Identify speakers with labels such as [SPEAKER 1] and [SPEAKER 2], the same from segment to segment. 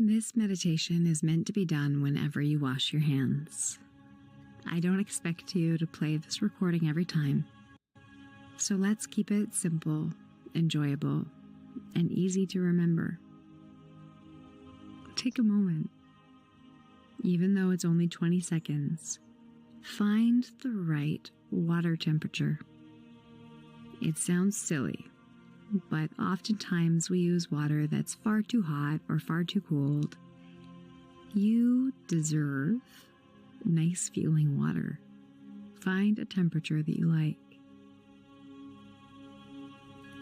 [SPEAKER 1] This meditation is meant to be done whenever you wash your hands. I don't expect you to play this recording every time, so let's keep it simple, enjoyable, and easy to remember. Take a moment. Even though it's only 20 seconds, find the right water temperature. It sounds silly, but oftentimes we use water that's far too hot or far too cold. You deserve nice feeling water. Find a temperature that you like.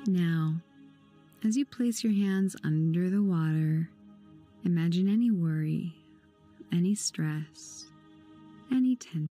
[SPEAKER 1] Now, as you place your hands under the water, imagine any worry, any stress, any tension.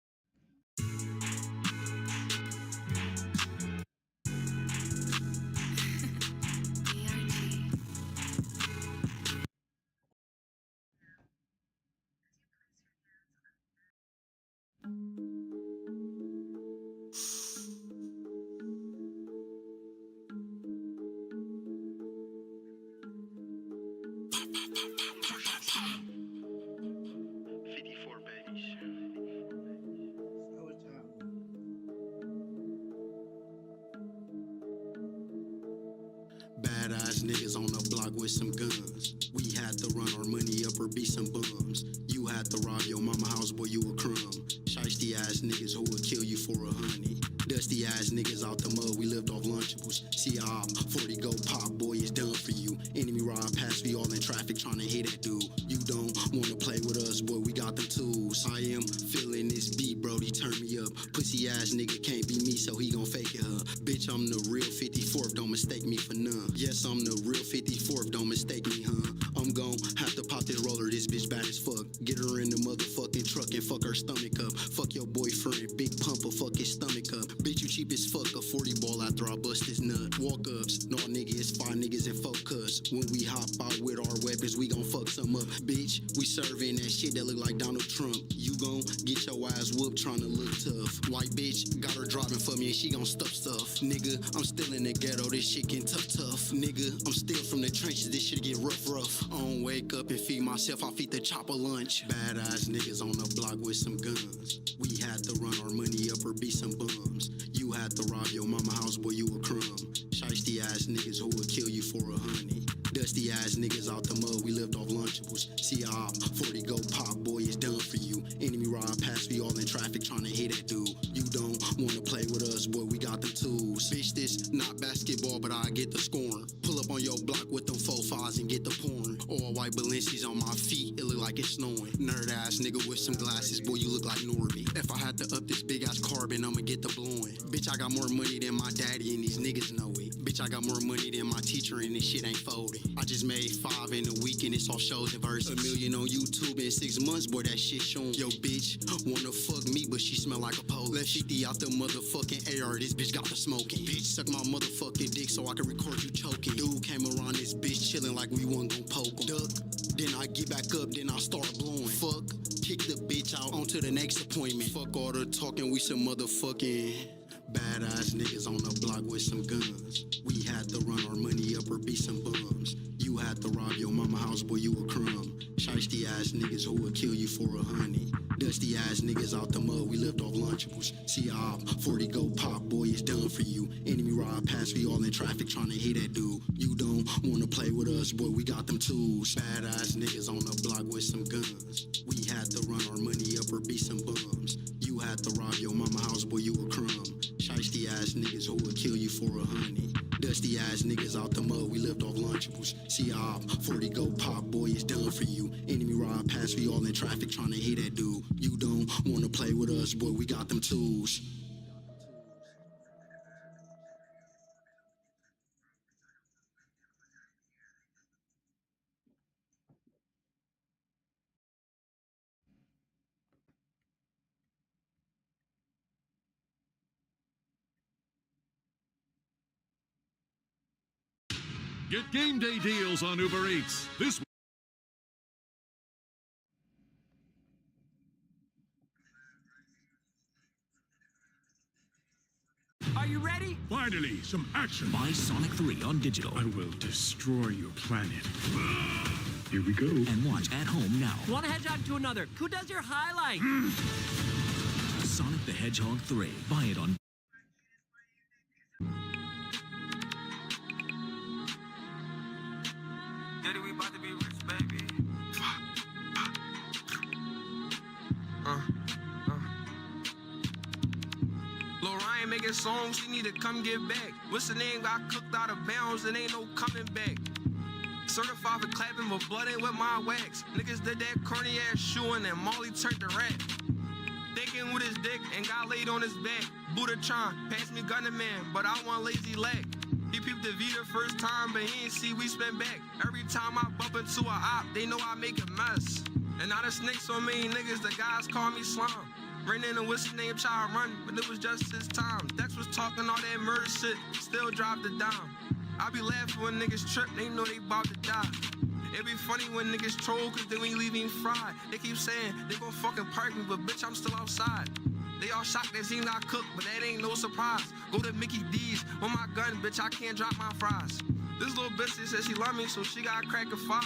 [SPEAKER 2] Badass niggas on the block with some guns. We had to run our money up or be some bums. You had to rob your mama house, boy, you a crumb. Shiesty ass niggas who would kill you for $100. Dusty ass niggas out the mud, we lived off Lunchables. See, 40 go pop, boy, it's done for you. Enemy ride past me all in traffic trying to hit that dude. You don't wanna play with us, boy, we got them tools. I am feeling this beat, brody, turn me up. Pussy ass nigga can't be me, so he gon' fake it, huh? Bitch, I'm the real 54th, don't mistake me for none. Yes, I'm the real 54th, don't mistake me, huh? I'm gon' have to pop this roller, this bitch bad as fuck. Get her in the motherfucking truck and fuck her stomach up. Fuck your boyfriend, big pumper, fuck his stomach up. Bitch, you cheap as fuck, a 40 ball after I bust his nut. Walk ups, no nigga, it's 5 niggas and focus. When we hop out with our weapons, we gon' fuck some up. Bitch, we serving that shit that look like Donald Trump. You gon' get your ass whooped trying to look tough. White bitch, got her driving for me and she gon' stuff. Nigga, I'm still in the ghetto, this shit get tough. Nigga, I'm still from the trenches, this shit get rough. I don't wake up and feed myself, I feed the chopper lunch. Badass niggas on the block with some guns. We had to run our money up or be some bums. You had to rob your mama house, boy, you a crumb. Shiesty ass niggas who would kill you for $100. Dusty ass niggas out the mud, we lived off Lunchables. See, 40 go pop, boy, it's done for you. Enemy ride past me all in traffic trying to hit that dude. You don't wanna play with us, boy, we got them tools. Bitch, this not basketball, but I get the scoring. Pull up on your block with them 4-5s and get the pouring. All white Balenci's on my feet, it look like it's snowing. Nerd ass nigga with some glasses, boy, you look like Norby. If I had to up this big ass carbon, I'ma get the blowing. Bitch, I got more money than my daddy and these niggas know it. Bitch, I got more money than my teacher and this shit ain't folding. I just made 5 in a week and it's all shows and verses. $1 million on YouTube in 6 months, boy, that shit showing. Yo, bitch, wanna fuck me, but she smell like a pole. Left 50 out the motherfucking AR, this bitch got the smoking. Bitch, suck my motherfucking dick so I can record you choking. Dude came around this bitch chilling like we wasn't gon' poke him. Duck, then I get back up, then I start blowing. Fuck, kick the bitch out onto the next appointment. Fuck all the talking, we some motherfucking badass niggas on the block with some guns. We had to run our money up or be some bums. You had to rob your mama house, boy, you a crumb. Shiesty ass niggas who would kill you for $100. Dusty ass niggas out the mud, we lived off Lunchables. See, 40 go pop, boy, it's done for you. Enemy ride past me all in traffic trying to hit that dude. You don't wanna play with us, boy, we got them tools. Badass niggas on the block with some guns. We had to run our money up or be some bums. You had to rob your mama house, boy, you a crumb. Shiesty ass niggas who would kill you for $100. Dusty ass niggas out the mud, we lived off Lunchables. See, 40 go pop, boy, it's done for you. Enemy ride past me all in traffic trying to hit that dude. You don't wanna play with us, boy, we got them tools.
[SPEAKER 3] Get game day deals on Uber Eats. This
[SPEAKER 4] Are you ready?
[SPEAKER 3] Finally, some action.
[SPEAKER 4] Buy Sonic 3 on digital.
[SPEAKER 3] I will destroy your planet.
[SPEAKER 4] Here we go.
[SPEAKER 5] And watch at home now.
[SPEAKER 6] One hedgehog to another. Who does your highlight?
[SPEAKER 5] Sonic the Hedgehog 3. Buy it on...
[SPEAKER 7] Daddy, we about to be rich, baby. Lil Ryan making songs, he need to come get back. What's the name? Got cooked out of bounds and ain't no coming back. Certified for clapping, but blood ain't with my wax. Niggas did that corny ass shoe and then Molly turned to rat. Thinking with his dick and got laid on his back. Buddha-chan, pass me Gunner Man, but I want lazy leg. He peeped the V the first time, but he ain't see we spin back. Every time I bump into a op, they know I make a mess. And now the snakes so many niggas, the guys call me slime. Ran in and what's his name, try to run, but it was just his time. Dex was talking all that murder shit, still dropped the dime. I be laughing when niggas trip, they know they about to die. It be funny when niggas troll, cause then we leave him fried. They keep saying they gon' fucking park me, but bitch, I'm still outside. They all shocked that Zine got cooked, but that ain't no surprise. Go to Mickey D's with my gun, bitch, I can't drop my fries. This little bitch said she love me, so she got crack a 5.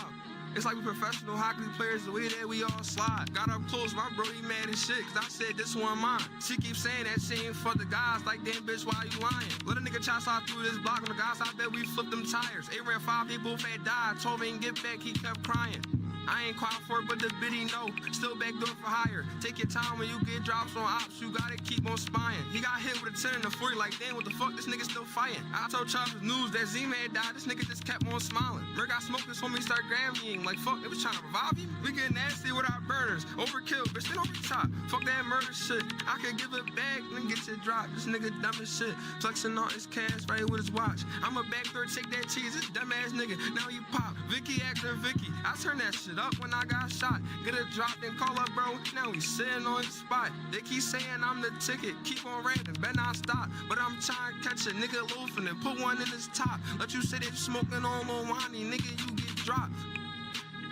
[SPEAKER 7] It's like we professional hockey players, the way that we all slide. Got up close, my bro, he mad as shit, cause I said this one mine. She keeps saying that she ain't for the guys, like damn bitch, why you lying? Let a nigga try slide through this block on the guys, I bet we flipped them tires. 8 ran 5, they both had died, told me ain't get back, he kept crying. I ain't quiet for it, but the biddy no. Still back door for hire. Take your time when you get drops on ops, you gotta keep on spying. He got hit with a 10 and a 40, like damn, what the fuck, this nigga still fighting. I told Travis News that Z-Man died, this nigga just kept on smiling. Merc got smoked, this homie start grabbing, like fuck, they was trying to revive him. We get nasty with our burners, overkill, bitch, then over the top. Fuck that murder shit, I could give it back, then get your drop. This nigga dumb as shit, flexing on his cash right with his watch. I'm a back door, take that cheese, this dumb ass nigga, now he pop. Vicky acting Vicky, I turn that shit up when I got shot. Get a drop, then call up, bro. Now we sitting on the spot. They keep saying I'm the ticket. Keep on rapping, better not stop. But I'm trying to catch a nigga loafing and put one in his top. Let you say they smoking on Lil Wani, nigga, you get dropped.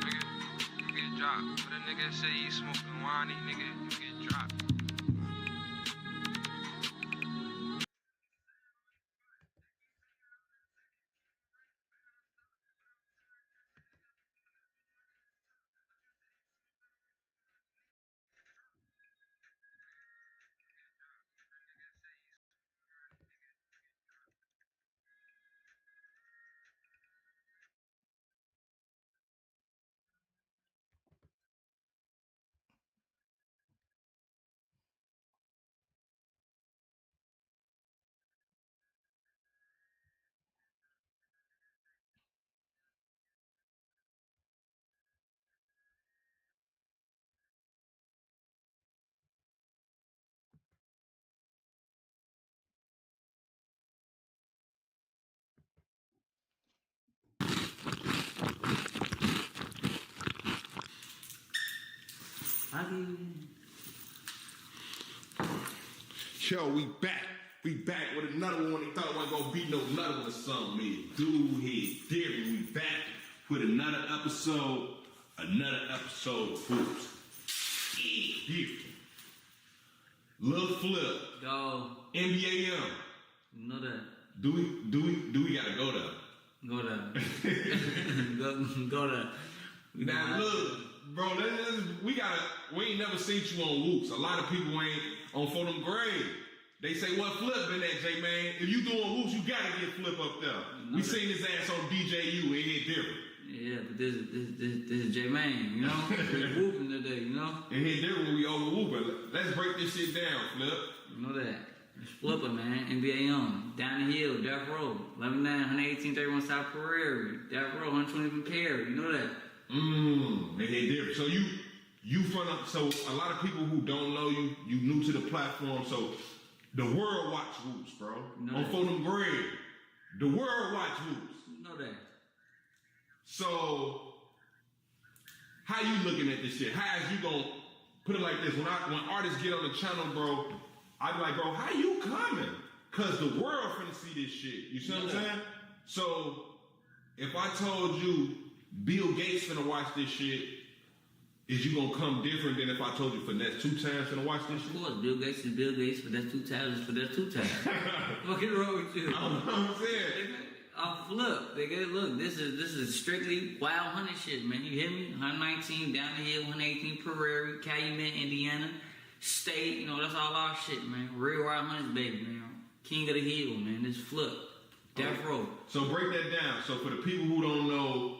[SPEAKER 7] Nigga, you get dropped. But a nigga say he smoking Wani, nigga, you get dropped.
[SPEAKER 4] Yo, we back. We back with another one. They thought it wasn't gonna be no another one or something, man. Dude, here, different. We back with another episode of Hoops. Yeah. Lil Flip.
[SPEAKER 8] Go.
[SPEAKER 4] NBA Young.
[SPEAKER 8] You know that.
[SPEAKER 4] Do we gotta go there?
[SPEAKER 8] Go there. go there.
[SPEAKER 4] Now look, bro, we ain't never seen you on Whoops. A lot of people ain't on For Them Grave. They say, what Flip been at, J-Man? If you doing Whoops, you gotta get Flip up there. We seen his ass on DJU, and it different.
[SPEAKER 8] Yeah, but this is J-Man, you know? We're whooping today, you know?
[SPEAKER 4] And hit different when we over whooping. Let's break this shit down, Flip.
[SPEAKER 8] You know that. It's Flipper, man. NBA Young. Down the hill, Death Row. 11-9, 118, 31 South Prairie. Death Row, 120 Perry. You know that.
[SPEAKER 4] They hit different. So you from up, so a lot of people who don't know you, you new to the platform, so the world watch Whoops, bro. On For Them Grave. The world watch Whoops.
[SPEAKER 8] You know that.
[SPEAKER 4] So, how you looking at this shit? How is you gonna put it like this? When artists get on the channel, bro, I be like, bro, how you coming? Cause the world finna see this shit. You see what I'm saying? So, if I told you Bill Gates finna watch this shit, is you gonna come different than if I told you Finesse 2 times finna watch this shit?
[SPEAKER 8] Of course, Bill Gates is Bill Gates, but that's 2 times, but that's 2 times. Fucking wrong with you.
[SPEAKER 4] I'm saying.
[SPEAKER 8] I flip, nigga. Look, this is strictly wild hunting shit, man. You hear me? 119 down the hill, 118 Prairie, Calumet, Indiana, State. You know that's all our shit, man. Real wild hunters, baby, man. King of the hill, man. This flip, Death Row.
[SPEAKER 4] So break that down. So for the people who don't know,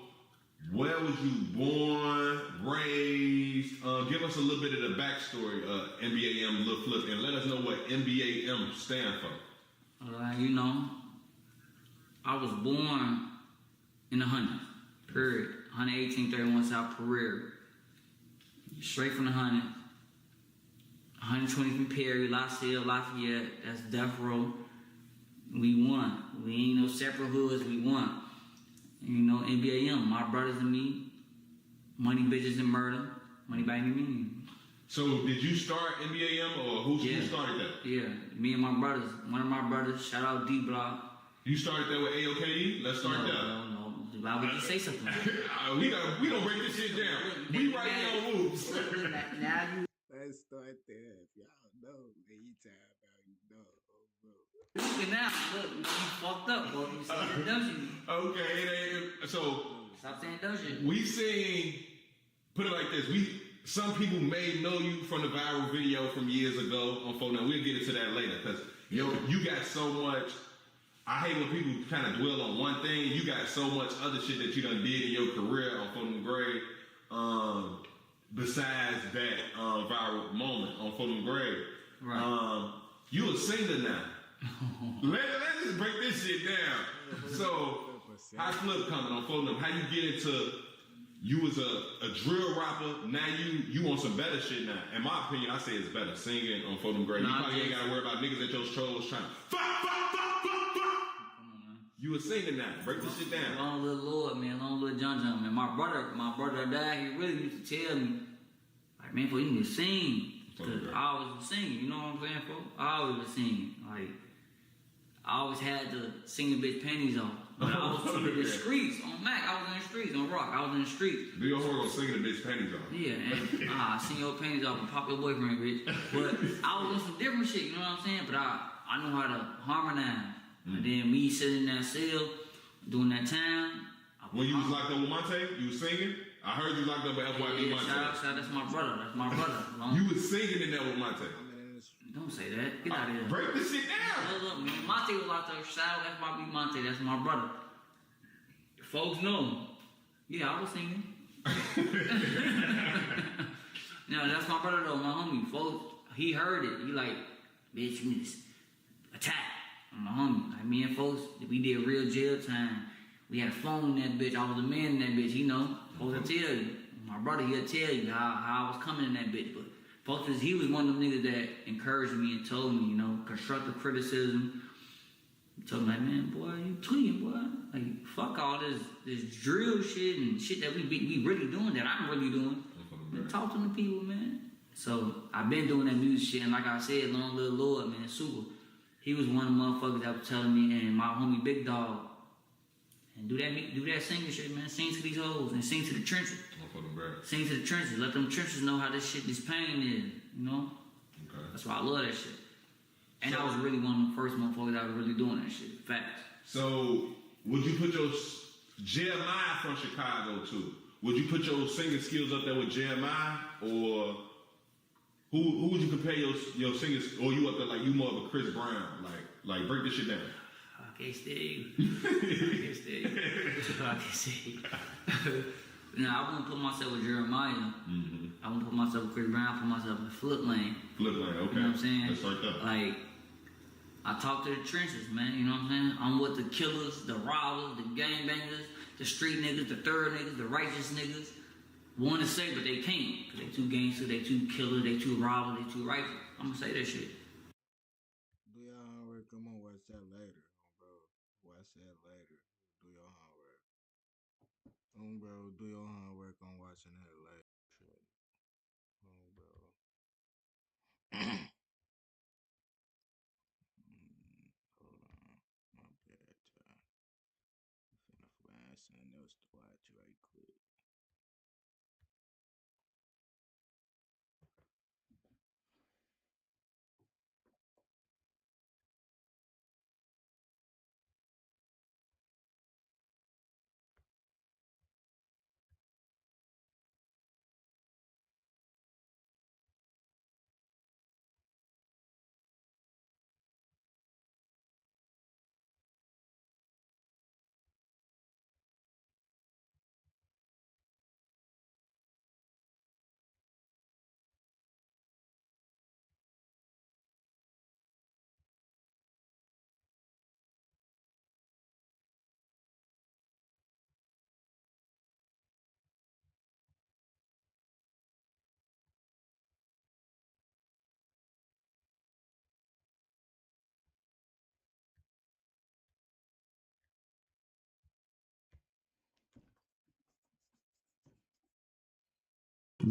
[SPEAKER 4] where was you born, raised? Give us a little bit of the backstory of NBAM Lil Flip, and let us know what NBAM stand for.
[SPEAKER 8] You know, I was born in the 100s, period. 11831 South Prairie. Straight from the 100. 120 from Perry, Lafayette. That's Death Row. We won. We ain't no separate hoods. We won. You know, NBAM, my brothers and me. Money, bitches, and murder. Money by any means.
[SPEAKER 4] So did you start NBAM or who started that?
[SPEAKER 8] Yeah, me and my brothers. One of my brothers, shout out D Block.
[SPEAKER 4] You started that with AOKD? Let's start there.
[SPEAKER 8] No. Why would you say something?
[SPEAKER 4] we don't break this shit down. We right here on moves.
[SPEAKER 8] Now you.
[SPEAKER 9] Let's start there. If y'all know, man, you talk about you know.
[SPEAKER 8] Look now, look, you fucked up, boy. You said that dumb shit.
[SPEAKER 4] Okay, so
[SPEAKER 8] stop saying dumb shit.
[SPEAKER 4] We seen, put it like this, some people may know you from the viral video from years ago on phone. Now we'll get into that later, because you got so much. I hate when people kind of dwell on one thing. You got so much other shit that you done did in your career on Fulham Grade. Besides that viral moment on Fulham Grade,
[SPEAKER 8] right.
[SPEAKER 4] You a singer now. Let's just break this shit down. So, how Flip coming on Fulham? How you get into? You was a drill rapper. Now you on some better shit now. In my opinion, I say it's better singing on Fulham Grade. You probably ain't gotta worry about niggas at your shows trying to fuck. You a singer now. Break this shit down.
[SPEAKER 8] Long little Lord, man. Long little John, man. My brother died. He really used to tell me, like, man, you need to sing. Because I always was singing. You know what I'm saying, folks? I always was singing. Like, I always had to sing the bitch panties off. But I was in the streets on Mac. I was in the streets on Rock. I was in the streets.
[SPEAKER 4] Do your horn singing the bitch panties off?
[SPEAKER 8] Yeah, and sing your panties off and pop your boyfriend, bitch. But I was on some different shit. You know what I'm saying? But I know how to harmonize. And then me sitting in that cell, doing that time.
[SPEAKER 4] When you was locked up with Monte, you was singing? I heard you locked up with FYB Monte.
[SPEAKER 8] Shout out, that's my brother.
[SPEAKER 4] You was singing in there with Monte.
[SPEAKER 8] Don't say that. Get out of here.
[SPEAKER 4] Break this shit down.
[SPEAKER 8] Look, man. Monte was locked up. Shout out FYB Monte. That's my brother. Folks know. Yeah, I was singing. No, that's my brother though, my homie. Folks, he heard it. He like, bitch, you need to attack. My homie, like me and folks, we did real jail time. We had a phone in that bitch. I was a man in that bitch, you know. Folks will tell you. My brother, he'll tell you how I was coming in that bitch. But folks, he was one of them niggas that encouraged me and told me, you know, constructive criticism. He told me, like, man, boy, you tweaking, boy. Like, fuck all this drill shit and shit that we really doing, that I'm really doing. Talk to the people, man. So, I've been doing that music shit, and like I said, Long Little Lord, man, super. He was one of the motherfuckers that was telling me, and my homie Big Dog, and do that singing shit, man. Sing to these hoes and sing to the trenches. Sing to the trenches. Let them trenches know how this pain is, you know? Okay. That's why I love that shit. And I was really one of the first motherfuckers that was really doing that shit. Facts.
[SPEAKER 4] So, would you put your Jeremiah from Chicago too? Would you put your singing skills up there with Jeremiah, or who would you compare your singing? Or you up there like you more of a Chris Brown? Like break this shit down.
[SPEAKER 8] I can't stay. I can't stay. Now, I wouldn't put myself with Jeremiah. Mm-hmm. I wouldn't put myself with Chris Brown. I put myself in Flip Lane.
[SPEAKER 4] Flip Lane, okay.
[SPEAKER 8] You know what I'm saying?
[SPEAKER 4] That's right there.
[SPEAKER 8] Like, I talk to the trenches, man. You know what I'm saying? I'm with the killers, the robbers, the gangbangers, the street niggas, the third niggas, the righteous niggas. Want to say, but they can't. Because they too gangster, they too killer, they too robber, they too righteous. I'm going to say that shit.
[SPEAKER 9] Do your homework. Come on, watch that later, bro. Watch that later. Do your homework. Bro, do your homework on watching that later. Shit. Bro. Hold on. My bad, y'all. I'm finna find something else to watch right quick.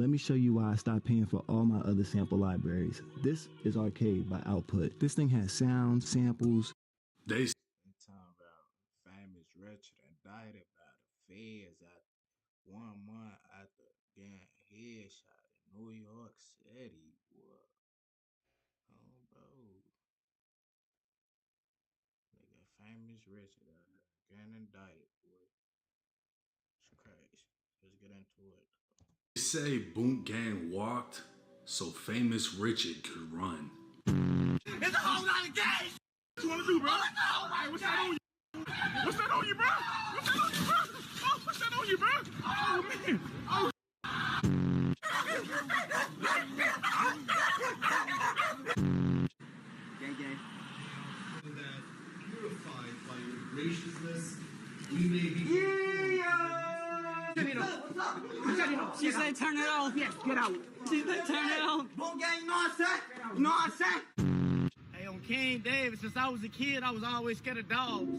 [SPEAKER 10] let me show you why I stopped paying for all my other sample libraries. This is Arcade by Output. This thing has sounds, samples.
[SPEAKER 3] They
[SPEAKER 9] talking about famous Richard indicted by the feds after 1 month after getting headshot in New York City. What? Oh, bro. Nigga, famous Richard out there getting indicted, boy. It's crazy. Let's get into it.
[SPEAKER 3] say Boot Gang walked so famous Richard could run.
[SPEAKER 11] It's a whole lot of gas! What you wanna do, bro? What's that on you? What's that on you, bro? What's that on you, bro? Oh, what's that on you, bro? Oh, man. Oh.
[SPEAKER 12] Gang, gang.
[SPEAKER 13] That purified by your graciousness, we may be.
[SPEAKER 12] She said turn it off. Yes, get out. She said turn it off. Boom gang, you know what I'm saying? You know what I'm saying? Hey, on King David, since I was a kid, I was always scared of dogs.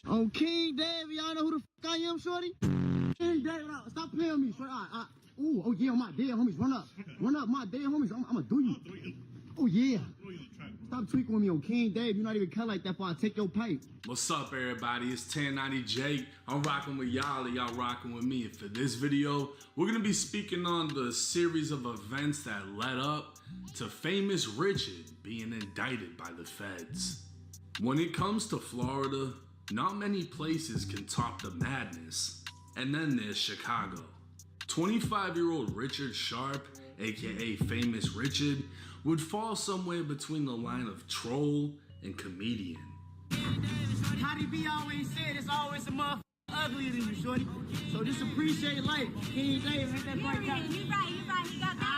[SPEAKER 12] On King David, y'all know who the fuck I am, shorty? King David, stop playing with me, shorty. Ooh, oh yeah, my dead homies, run up. Run up, my dead homies, I'm gonna do you. Oh yeah. Stop tweaking with me on King Dave. You're not even cut like that before I take your pipe.
[SPEAKER 3] What's up, everybody? It's 1090 Jake. I'm rocking with y'all and y'all rocking with me. And for this video, we're gonna be speaking on the series of events that led up to famous Richard being indicted by the feds. When it comes to Florida, not many places can top the madness. And then there's Chicago. 25-year-old Richard Sharp, aka Famous Richard, would fall somewhere between the line of troll and comedian.
[SPEAKER 12] Cardi B always said it's always a motherfucker uglier than you, shorty. So just appreciate life. King Dave, hit that right time.
[SPEAKER 14] He right, he got that.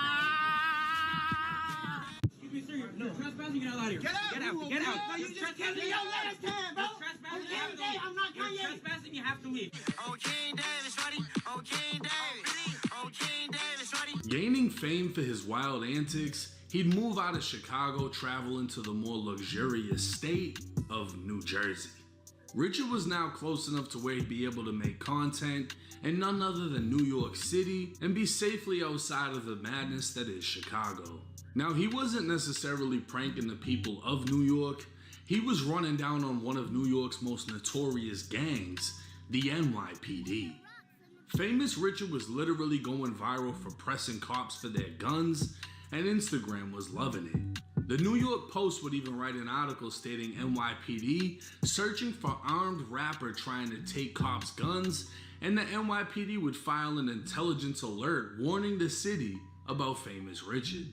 [SPEAKER 12] Excuse me, sir. No, trespassing, get out of here. Get out. No, you just killed me your last time, bro. On King Dave, I'm not Kanye. You're trespassing, you have to leave.
[SPEAKER 11] Oh, King David, shorty. Oh, King David. Oh, King David, shorty.
[SPEAKER 3] Gaining fame for his wild antics, he'd move out of Chicago, travel into the more luxurious state of New Jersey. Richard was now close enough to where he'd be able to make content in none other than New York City and be safely outside of the madness that is Chicago. Now, he wasn't necessarily pranking the people of New York. He was running down on one of New York's most notorious gangs, the NYPD. Famous Richard was literally going viral for pressing cops for their guns, and Instagram was loving it. The New York Post would even write an article stating NYPD searching for armed rapper trying to take cops' guns, and the NYPD would file an intelligence alert warning the city about Famous Richard.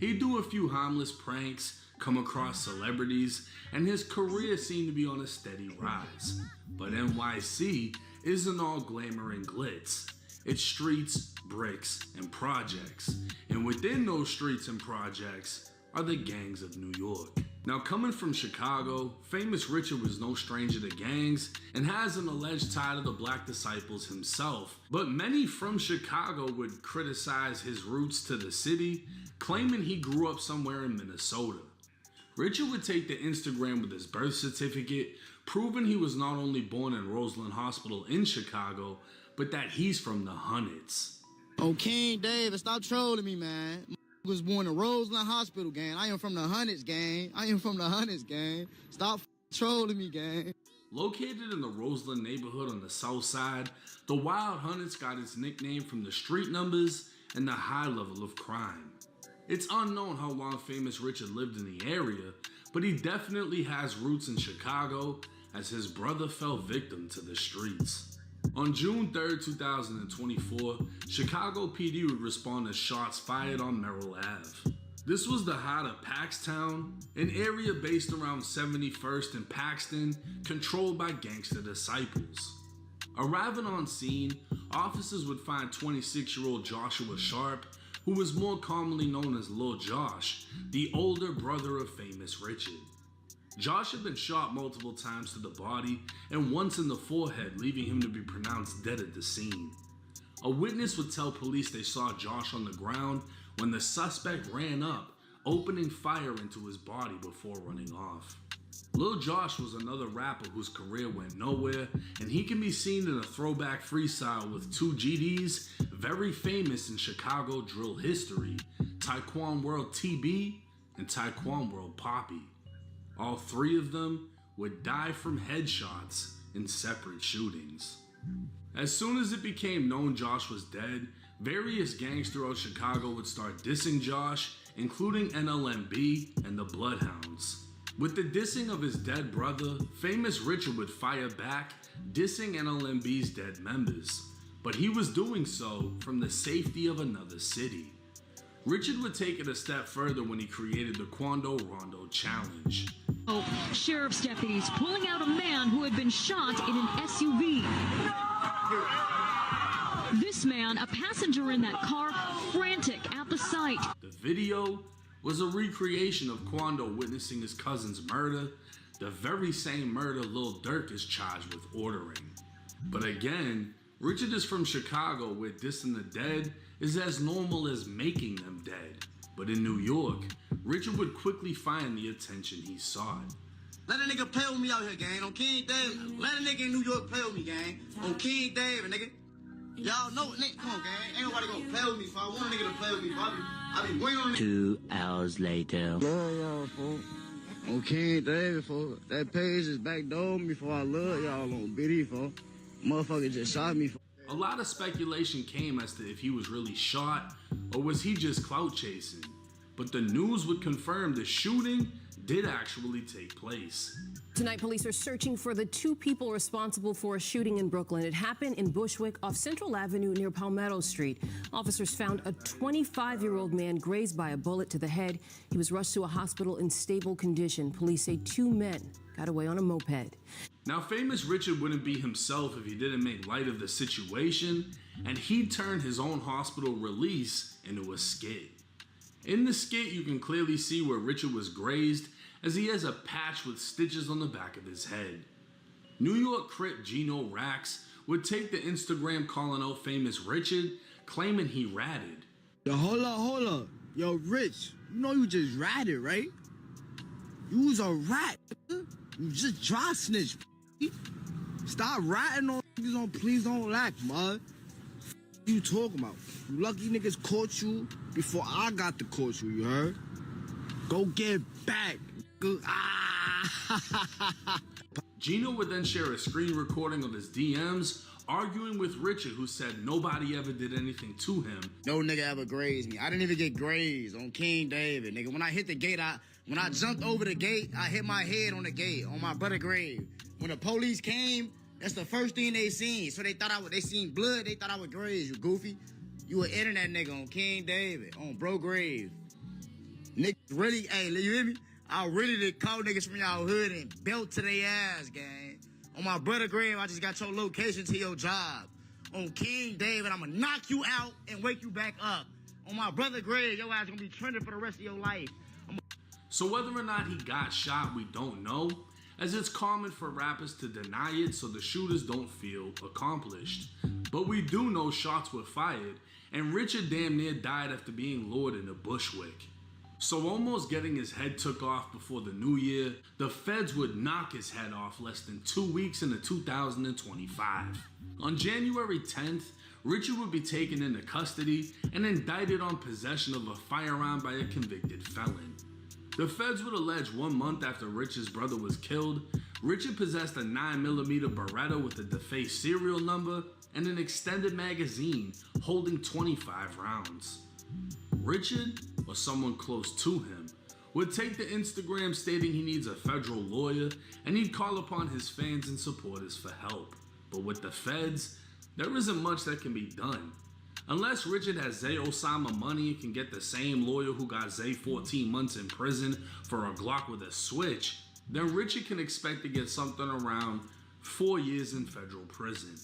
[SPEAKER 3] He'd do a few harmless pranks, come across celebrities, and his career seemed to be on a steady rise. But NYC isn't all glamour and glitz. It's streets, bricks, and projects. And within those streets and projects are the gangs of New York. Now, coming from Chicago, Famous Richard was no stranger to gangs and has an alleged tie to the Black Disciples himself. But many from Chicago would criticize his roots to the city, claiming he grew up somewhere in Minnesota. Richard would take to Instagram with his birth certificate, proving he was not only born in Roseland Hospital in Chicago, but that he's from the Hunnits.
[SPEAKER 12] Oh, King David, stop trolling me, man. Was born in Roseland Hospital, gang. I am from the Hunnits, gang. Stop trolling me, gang.
[SPEAKER 3] Located in the Roseland neighborhood on the south side, the Wild Hunnits got its nickname from the street numbers and the high level of crime. It's unknown how long Famous Richard lived in the area, but he definitely has roots in Chicago as his brother fell victim to the streets. On June 3rd, 2024, Chicago PD would respond to shots fired on Merrill Ave. This was the heart of Paxtown, an area based around 71st and Paxton, controlled by gangster disciples. Arriving on scene, officers would find 26-year-old Joshua Sharp, who was more commonly known as Lil Josh, the older brother of Famous Richard. Josh had been shot multiple times to the body and once in the forehead, leaving him to be pronounced dead at the scene. A witness would tell police they saw Josh on the ground when the suspect ran up, opening fire into his body before running off. Lil Josh was another rapper whose career went nowhere, and he can be seen in a throwback freestyle with two GDs very famous in Chicago drill history, Taekwon World TB and Taekwon World Poppy. All three of them would die from headshots in separate shootings. As soon as it became known Josh was dead, various gangs throughout Chicago would start dissing Josh, including NLMB and the Bloodhounds. With the dissing of his dead brother, Famous Richard would fire back, dissing NLMB's dead members, but he was doing so from the safety of another city. Richard would take it a step further when he created the Quando Rondo Challenge.
[SPEAKER 14] Sheriff's deputies pulling out a man who had been shot in an SUV. This man, a passenger in that car, frantic at the sight.
[SPEAKER 3] The video was a recreation of Quando witnessing his cousin's murder, the very same murder Lil Durk is charged with ordering. But again, Richard is from Chicago, where dissing the dead is as normal as making them dead. But in New York, Richard would quickly find the attention he sought.
[SPEAKER 12] Let a nigga play with me out here, gang. On King David. Let a nigga in New York play with me, gang. On King David, nigga. Y'all know, nigga. Come on, gang. Ain't nobody gonna play with me. If I want a nigga to play with me, I be waiting on
[SPEAKER 15] 2 hours later.
[SPEAKER 12] Love y'all, folks. On King David, folks. That page is backdoor me for I love y'all on BD, folks. Motherfucker just shot me.
[SPEAKER 3] A lot of speculation came as to if he was really shot or was he just clout chasing. But the news would confirm the shooting did actually take place.
[SPEAKER 16] Tonight, police are searching for the two people responsible for a shooting in Brooklyn. It happened in Bushwick off Central Avenue near Palmetto Street. Officers found a 25-year-old man grazed by a bullet to the head. He was rushed to a hospital in stable condition. Police say 2 men got away on a moped.
[SPEAKER 3] Now, Famous Richard wouldn't be himself if he didn't make light of the situation, and he'd turn his own hospital release into a skit. In the skit, you can clearly see where Richard was grazed, as he has a patch with stitches on the back of his head. New York Crip Gino Rax would take to Instagram calling out Famous Richard, claiming he ratted.
[SPEAKER 12] Yo, hold up. Yo, Rich, you know you just ratted, right? You was a rat. You just dry snitch. Stop ratting on niggas on Please Don't Lack, mud. You talking about? You lucky niggas caught you before I got to court you, you heard? Go get back.
[SPEAKER 3] Gino would then share a screen recording of his DMs arguing with Richard, who said nobody ever did anything to him.
[SPEAKER 12] No nigga ever grazed me. I didn't even get grazed on King David, nigga. When I hit the gate, when I jumped over the gate, I hit my head on the gate, on my brother grave. When the police came, that's the first thing they seen. So they seen blood, they thought I was grazed, you goofy. You were internet nigga on King David, on bro grave. Niggas really, hey, you hear me? I really did call niggas from y'all hood and belt to their ass, gang. On my brother grave, I just got your location to your job. On King David, I'ma knock you out and wake you back up. On my brother grave, your ass gonna be trending for the rest of your life.
[SPEAKER 3] So whether or not he got shot, we don't know, as it's common for rappers to deny it so the shooters don't feel accomplished. But we do know shots were fired, and Richard damn near died after being lured into Bushwick. So almost getting his head took off before the new year, the feds would knock his head off less than 2 weeks into 2025. On January 10th, Richard would be taken into custody and indicted on possession of a firearm by a convicted felon. The feds would allege 1 month after Richard's brother was killed, Richard possessed a 9mm Beretta with a defaced serial number and an extended magazine holding 25 rounds. Richard, or someone close to him, would take to Instagram stating he needs a federal lawyer and he'd call upon his fans and supporters for help. But with the feds, there isn't much that can be done. Unless Richard has Zay Osama money and can get the same lawyer who got Zay 14 months in prison for a Glock with a switch, then Richard can expect to get something around 4 years in federal prison.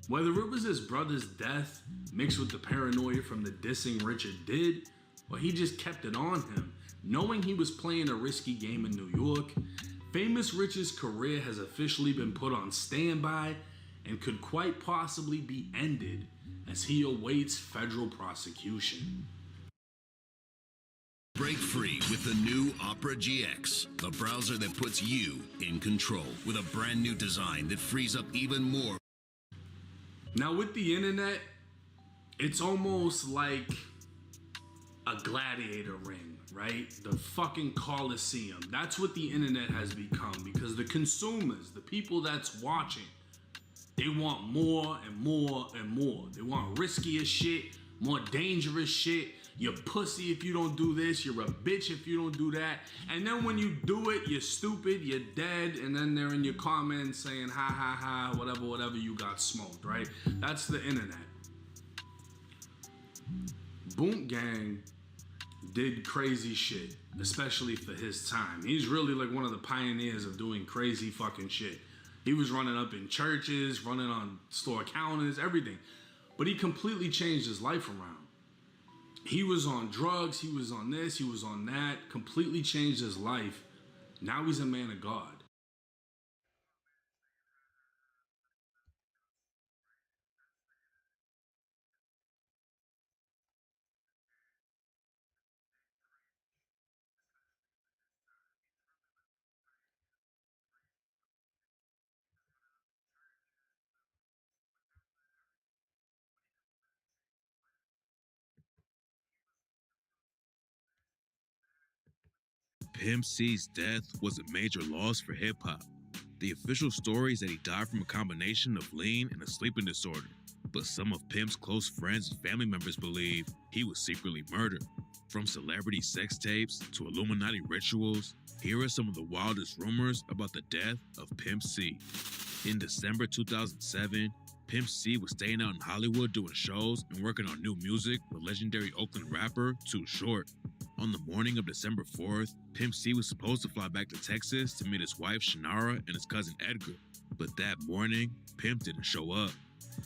[SPEAKER 3] Whether it was his brother's death mixed with the paranoia from the dissing Richard did, or he just kept it on him, knowing he was playing a risky game in New York, Famous Richard's career has officially been put on standby and could quite possibly be ended as he awaits federal prosecution.
[SPEAKER 5] Break free with the new Opera GX, the browser that puts you in control with a brand new design that frees up even more.
[SPEAKER 3] Now with the internet, it's almost like a gladiator ring, right? The fucking Coliseum. That's what the internet has become, because the consumers, the people that's watching, they want more and more and more. They want riskier shit, more dangerous shit. You're pussy if you don't do this. You're a bitch if you don't do that. And then when you do it, you're stupid, you're dead. And then they're in your comments saying, ha ha ha, whatever, you got smoked, right? That's the internet. Boom Gang did crazy shit, especially for his time. He's really like one of the pioneers of doing crazy fucking shit. He was running up in churches, running on store counters, everything. But he completely changed his life around. He was on drugs, he was on this, he was on that, completely changed his life. Now he's a man of God.
[SPEAKER 17] Pimp C's death was a major loss for hip-hop. The official story is that he died from a combination of lean and a sleeping disorder, but some of Pimp's close friends and family members believe he was secretly murdered. From celebrity sex tapes to Illuminati rituals, here are some of the wildest rumors about the death of Pimp C. In December 2007, Pimp C was staying out in Hollywood doing shows and working on new music with legendary Oakland rapper Too Short. On the morning of December 4th, Pimp C was supposed to fly back to Texas to meet his wife Shannara and his cousin Edgar. But that morning, Pimp didn't show up.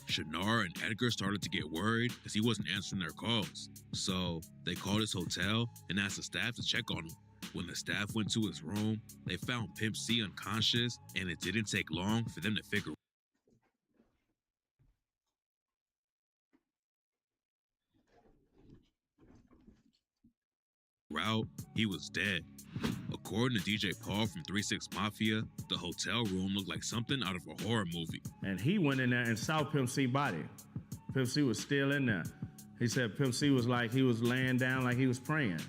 [SPEAKER 17] Shannara and Edgar started to get worried because he wasn't answering their calls. So they called his hotel and asked the staff to check on him. When the staff went to his room, they found Pimp C unconscious, and it didn't take long for them to figure out he was dead. According to DJ Paul from 3 6 Mafia, the hotel room looked like something out of a horror movie.
[SPEAKER 18] And he went in there and saw Pimp C body. Pimp C was still in there. He said Pimp C was like, he was laying down like he was praying.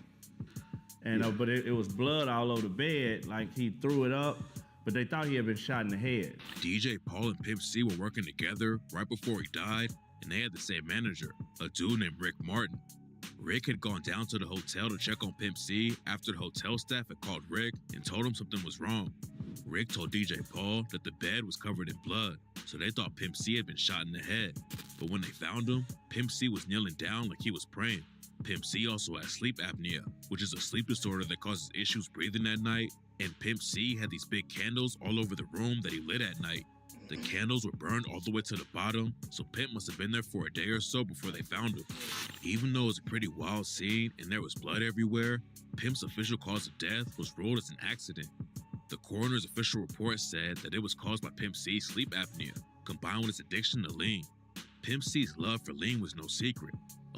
[SPEAKER 18] And but it was blood all over the bed, like he threw it up, but they thought he had been shot in the head.
[SPEAKER 17] DJ Paul and Pimp C were working together right before he died, and they had the same manager, a dude named Rick Martin. Rick had gone down to the hotel to check on Pimp C after the hotel staff had called Rick and told him something was wrong. Rick told DJ Paul that the bed was covered in blood, so they thought Pimp C had been shot in the head. But when they found him, Pimp C was kneeling down like he was praying. Pimp C also had sleep apnea, which is a sleep disorder that causes issues breathing at night, and Pimp C had these big candles all over the room that he lit at night. The candles were burned all the way to the bottom, so Pimp must have been there for a day or so before they found him. Even though it was a pretty wild scene and there was blood everywhere, Pimp's official cause of death was ruled as an accident. The coroner's official report said that it was caused by Pimp C's sleep apnea, combined with his addiction to lean. Pimp C's love for lean was no secret.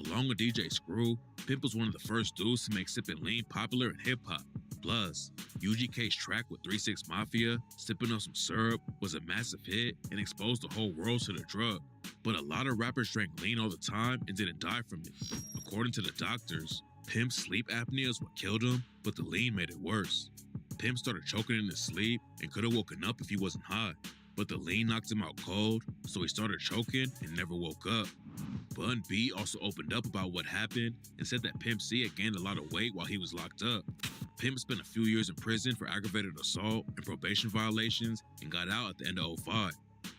[SPEAKER 17] Along with DJ Screw, Pimp was one of the first dudes to make sipping lean popular in hip-hop. Plus, UGK's track with 3 6 Mafia, Sippin' on Some Syrup, was a massive hit and exposed the whole world to the drug. But a lot of rappers drank lean all the time and didn't die from it. According to the doctors, Pimp's sleep apnea is what killed him, but the lean made it worse. Pimp started choking in his sleep and could have woken up if he wasn't high. But the lean knocked him out cold, so he started choking and never woke up. Bun B also opened up about what happened and said that Pimp C had gained a lot of weight while he was locked up. Pimp spent a few years in prison for aggravated assault and probation violations and got out at the end of 2005.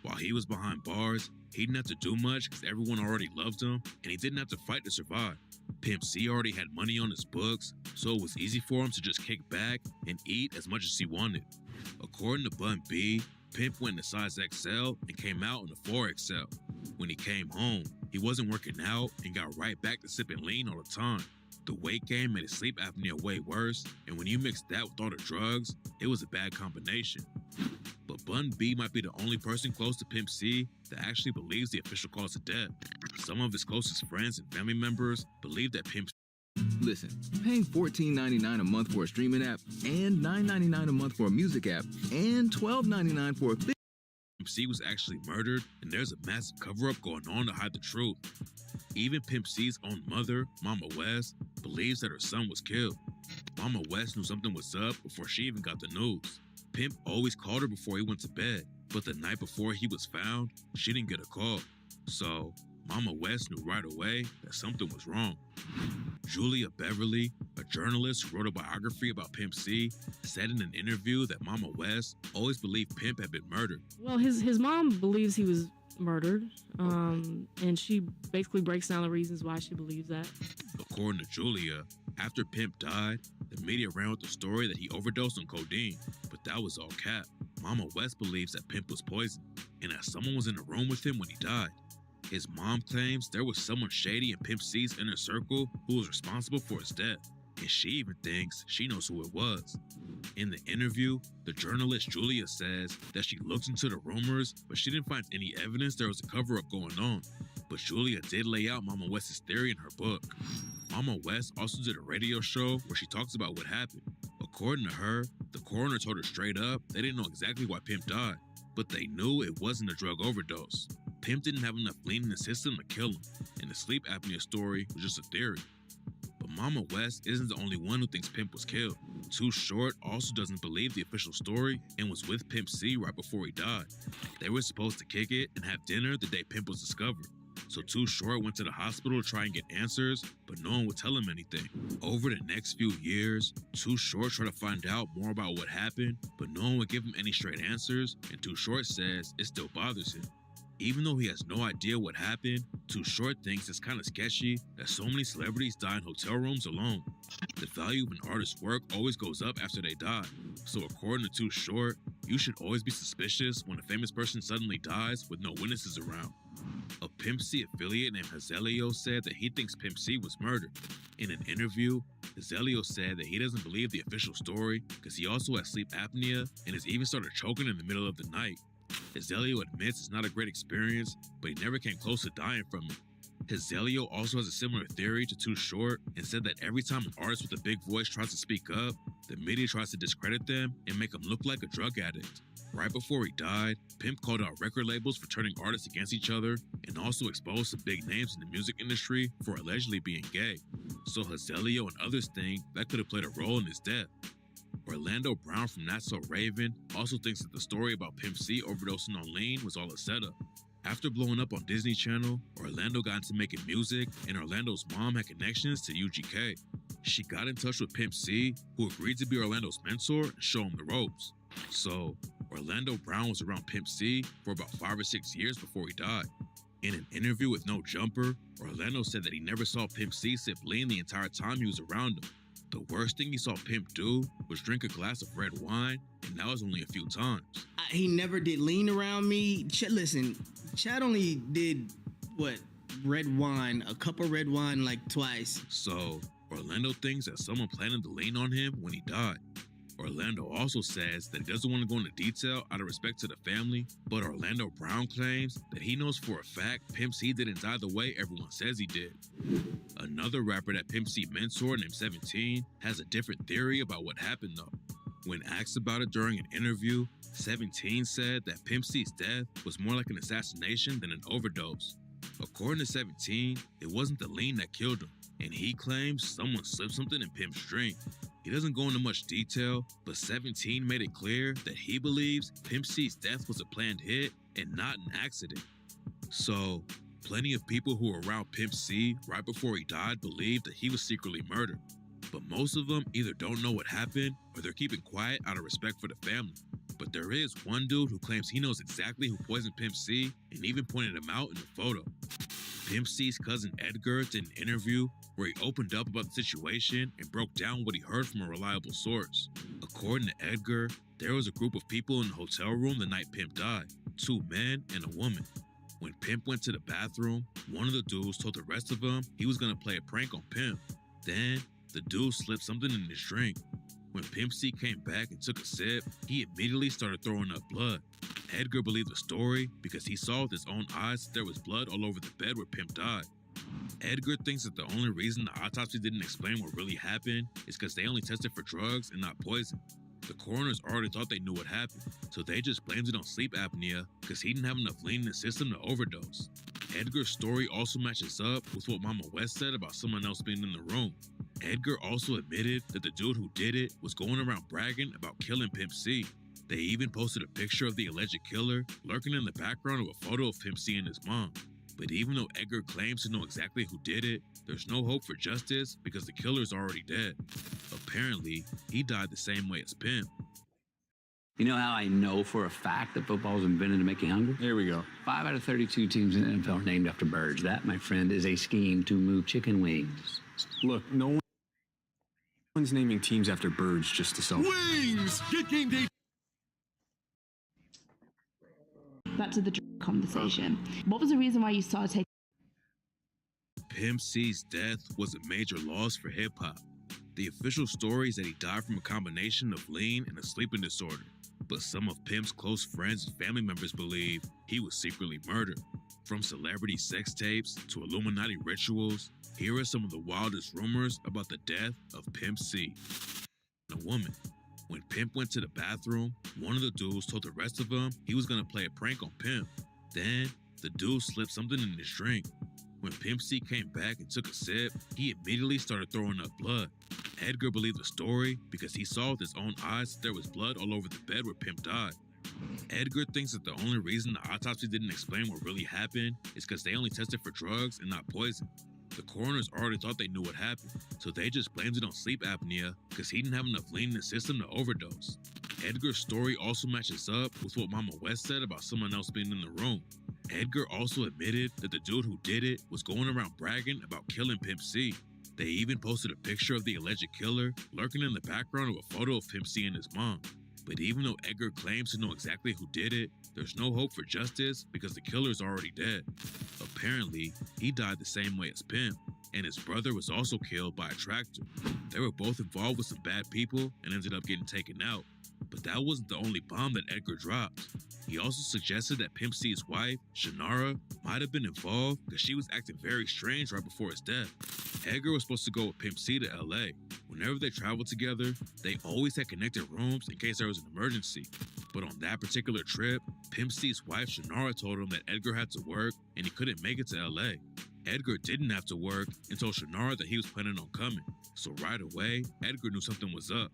[SPEAKER 17] While he was behind bars, he didn't have to do much because everyone already loved him and he didn't have to fight to survive. Pimp C already had money on his books, so it was easy for him to just kick back and eat as much as he wanted. According to Bun B, Pimp went in a size XL and came out in a 4XL. When he came home, he wasn't working out and got right back to sipping lean all the time. The weight gain made his sleep apnea way worse, and when you mix that with all the drugs, it was a bad combination. But Bun B might be the only person close to Pimp C that actually believes the official cause of death. Some of his closest friends and family members believe that Pimp
[SPEAKER 19] Listen, paying $14.99 a month for a streaming app and $9.99 a month for a music app and $12.99 for a
[SPEAKER 17] Pimp C was actually murdered, and there's a massive cover-up going on to hide the truth. Even Pimp C's own mother, Mama West, believes that her son was killed. Mama West knew something was up before she even got the news. Pimp always called her before he went to bed, but the night before he was found, she didn't get a call. So, Mama West knew right away that something was wrong. Julia Beverly, a journalist who wrote a biography about Pimp C, said in an interview that Mama West always believed Pimp had been murdered.
[SPEAKER 20] Well, his mom believes he was murdered, and she basically breaks down the reasons why she believes that.
[SPEAKER 17] According to Julia, after Pimp died, the media ran with the story that he overdosed on codeine, but that was all cap. Mama West believes that Pimp was poisoned, and that someone was in the room with him when he died. His mom claims there was someone shady in Pimp C's inner circle who was responsible for his death, and she even thinks she knows who it was. In the interview, the journalist Julia says that she looked into the rumors, but she didn't find any evidence there was a cover-up going on. But Julia did lay out Mama West's theory in her book. Mama West also did a radio show where she talks about what happened. According to her, the coroner told her straight up they didn't know exactly why Pimp died, but they knew it wasn't a drug overdose. Pimp didn't have enough lean in the system to kill him, and the sleep apnea story was just a theory. But Mama West isn't the only one who thinks Pimp was killed. Too Short also doesn't believe the official story and was with Pimp C right before he died. They were supposed to kick it and have dinner the day Pimp was discovered. So Too Short went to the hospital to try and get answers, but no one would tell him anything. Over the next few years, Too Short tried to find out more about what happened, but no one would give him any straight answers, and Too Short says it still bothers him. Even though he has no idea what happened, Too Short thinks it's kind of sketchy that so many celebrities die in hotel rooms alone. The value of an artist's work always goes up after they die. So according to Too Short, you should always be suspicious when a famous person suddenly dies with no witnesses around. A Pimp C affiliate named Hazelio said that he thinks Pimp C was murdered. In an interview, Hazelio said that he doesn't believe the official story because he also has sleep apnea and has even started choking in the middle of the night. Hazelio admits it's not a great experience, but he never came close to dying from it. Hazelio also has a similar theory to Too Short and said that every time an artist with a big voice tries to speak up, the media tries to discredit them and make them look like a drug addict. Right before he died, Pimp called out record labels for turning artists against each other and also exposed some big names in the music industry for allegedly being gay. So Hazelio and others think that could have played a role in his death. Orlando Brown from Not So Raven also thinks that the story about Pimp C overdosing on lean was all a setup. After blowing up on Disney Channel, Orlando got into making music, and Orlando's mom had connections to UGK. She got in touch with Pimp C, who agreed to be Orlando's mentor and show him the ropes. So, Orlando Brown was around Pimp C for about 5 or 6 years before he died. In an interview with No Jumper, Orlando said that he never saw Pimp C sip lean the entire time he was around him. The worst thing he saw Pimp do was drink a glass of red wine, and that was only a few times.
[SPEAKER 21] He never did lean around me. Listen, Chad only did, red wine, a cup of red wine like twice.
[SPEAKER 17] So, Orlando thinks that someone planned to lean on him when he died. Orlando also says that he doesn't want to go into detail out of respect to the family, but Orlando Brown claims that he knows for a fact Pimp C didn't die the way everyone says he did. Another rapper that Pimp C mentored named 17 has a different theory about what happened though. When asked about it during an interview, 17 said that Pimp C's death was more like an assassination than an overdose. According to 17, it wasn't the lean that killed him, and he claims someone slipped something in Pimp's drink. He doesn't go into much detail, but 17 made it clear that he believes Pimp C's death was a planned hit and not an accident. So, plenty of people who were around Pimp C right before he died believe that he was secretly murdered. But most of them either don't know what happened or they're keeping quiet out of respect for the family. But there is one dude who claims he knows exactly who poisoned Pimp C and even pointed him out in the photo. Pimp C's cousin Edgar did an interview where he opened up about the situation and broke down what he heard from a reliable source. According to Edgar, there was a group of people in the hotel room the night Pimp died, 2 men and a woman. When Pimp went to the bathroom, one of the dudes told the rest of them he was gonna play a prank on Pimp. Then, the dude slipped something in his drink. When Pimp C came back and took a sip, he immediately started throwing up blood. Edgar believed the story because he saw with his own eyes that there was blood all over the bed where Pimp died. Edgar thinks that the only reason the autopsy didn't explain what really happened is because they only tested for drugs and not poison. The coroners already thought they knew what happened, so they just blamed it on sleep apnea because he didn't have enough lean in his system to overdose. Edgar's story also matches up with what Mama West said about someone else being in the room. Edgar also admitted that the dude who did it was going around bragging about killing Pimp C. They even posted a picture of the alleged killer lurking in the background of a photo of Pimp C and his mom. But even though Edgar claims to know exactly who did it, there's no hope for justice because the killer's already dead. Apparently, he died the same way as Pimp.
[SPEAKER 1] You know how I know for a fact that football was invented to make you hungry? Here we go. 5 out of 32 teams in the NFL are named after birds. That, my friend, is a scheme to move chicken wings.
[SPEAKER 22] Look, no one's naming teams after birds just to sell.
[SPEAKER 11] Wings! Get game day!
[SPEAKER 23] Back to the conversation. What was the reason why you started taking?
[SPEAKER 17] Pimp C's death was a major loss for hip-hop. The official story is that he died from a combination of lean and a sleeping disorder, but some of Pimp's close friends and family members believe he was secretly murdered. From celebrity sex tapes to Illuminati rituals, here are some of the wildest rumors about the death of Pimp C. A woman. When Pimp went to the bathroom, one of the dudes told the rest of them he was gonna play a prank on Pimp. Then, the dude slipped something in his drink. When Pimp C came back and took a sip, he immediately started throwing up blood. Edgar believed the story because he saw with his own eyes that there was blood all over the bed where Pimp died. Edgar thinks that the only reason the autopsy didn't explain what really happened is because they only tested for drugs and not poison. The coroners already thought they knew what happened, so they just blamed it on sleep apnea because he didn't have enough lean in his system to overdose. Edgar's story also matches up with what Mama West said about someone else being in the room. Edgar also admitted that the dude who did it was going around bragging about killing Pimp C. They even posted a picture of the alleged killer lurking in the background of a photo of Pimp C and his mom. But even though Edgar claims to know exactly who did it, there's no hope for justice because the killer's already dead. Apparently, he died the same way as Pimp, and his brother was also killed by a tractor. They were both involved with some bad people and ended up getting taken out. But that wasn't the only bomb that Edgar dropped. He also suggested that Pimp C's wife, Shannara, might have been involved because she was acting very strange right before his death. Edgar was supposed to go with Pimp C to LA. Whenever they traveled together, they always had connected rooms in case there was an emergency. But on that particular trip, Pimp C's wife, Shannara, told him that Edgar had to work and he couldn't make it to LA. Edgar didn't have to work and told Shannara that he was planning on coming. So right away, Edgar knew something was up.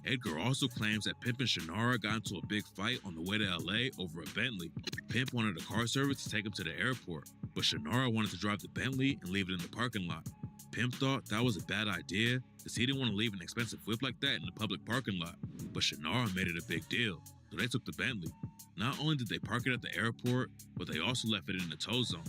[SPEAKER 17] Edgar also claims that Pimp and Shannara got into a big fight on the way to LA over a Bentley. Pimp wanted a car service to take him to the airport, but Shannara wanted to drive the Bentley and leave it in the parking lot. Pimp thought that was a bad idea because he didn't want to leave an expensive whip like that in the public parking lot, but Shannara made it a big deal, so they took the Bentley. Not only did they park it at the airport, but they also left it in the tow zone.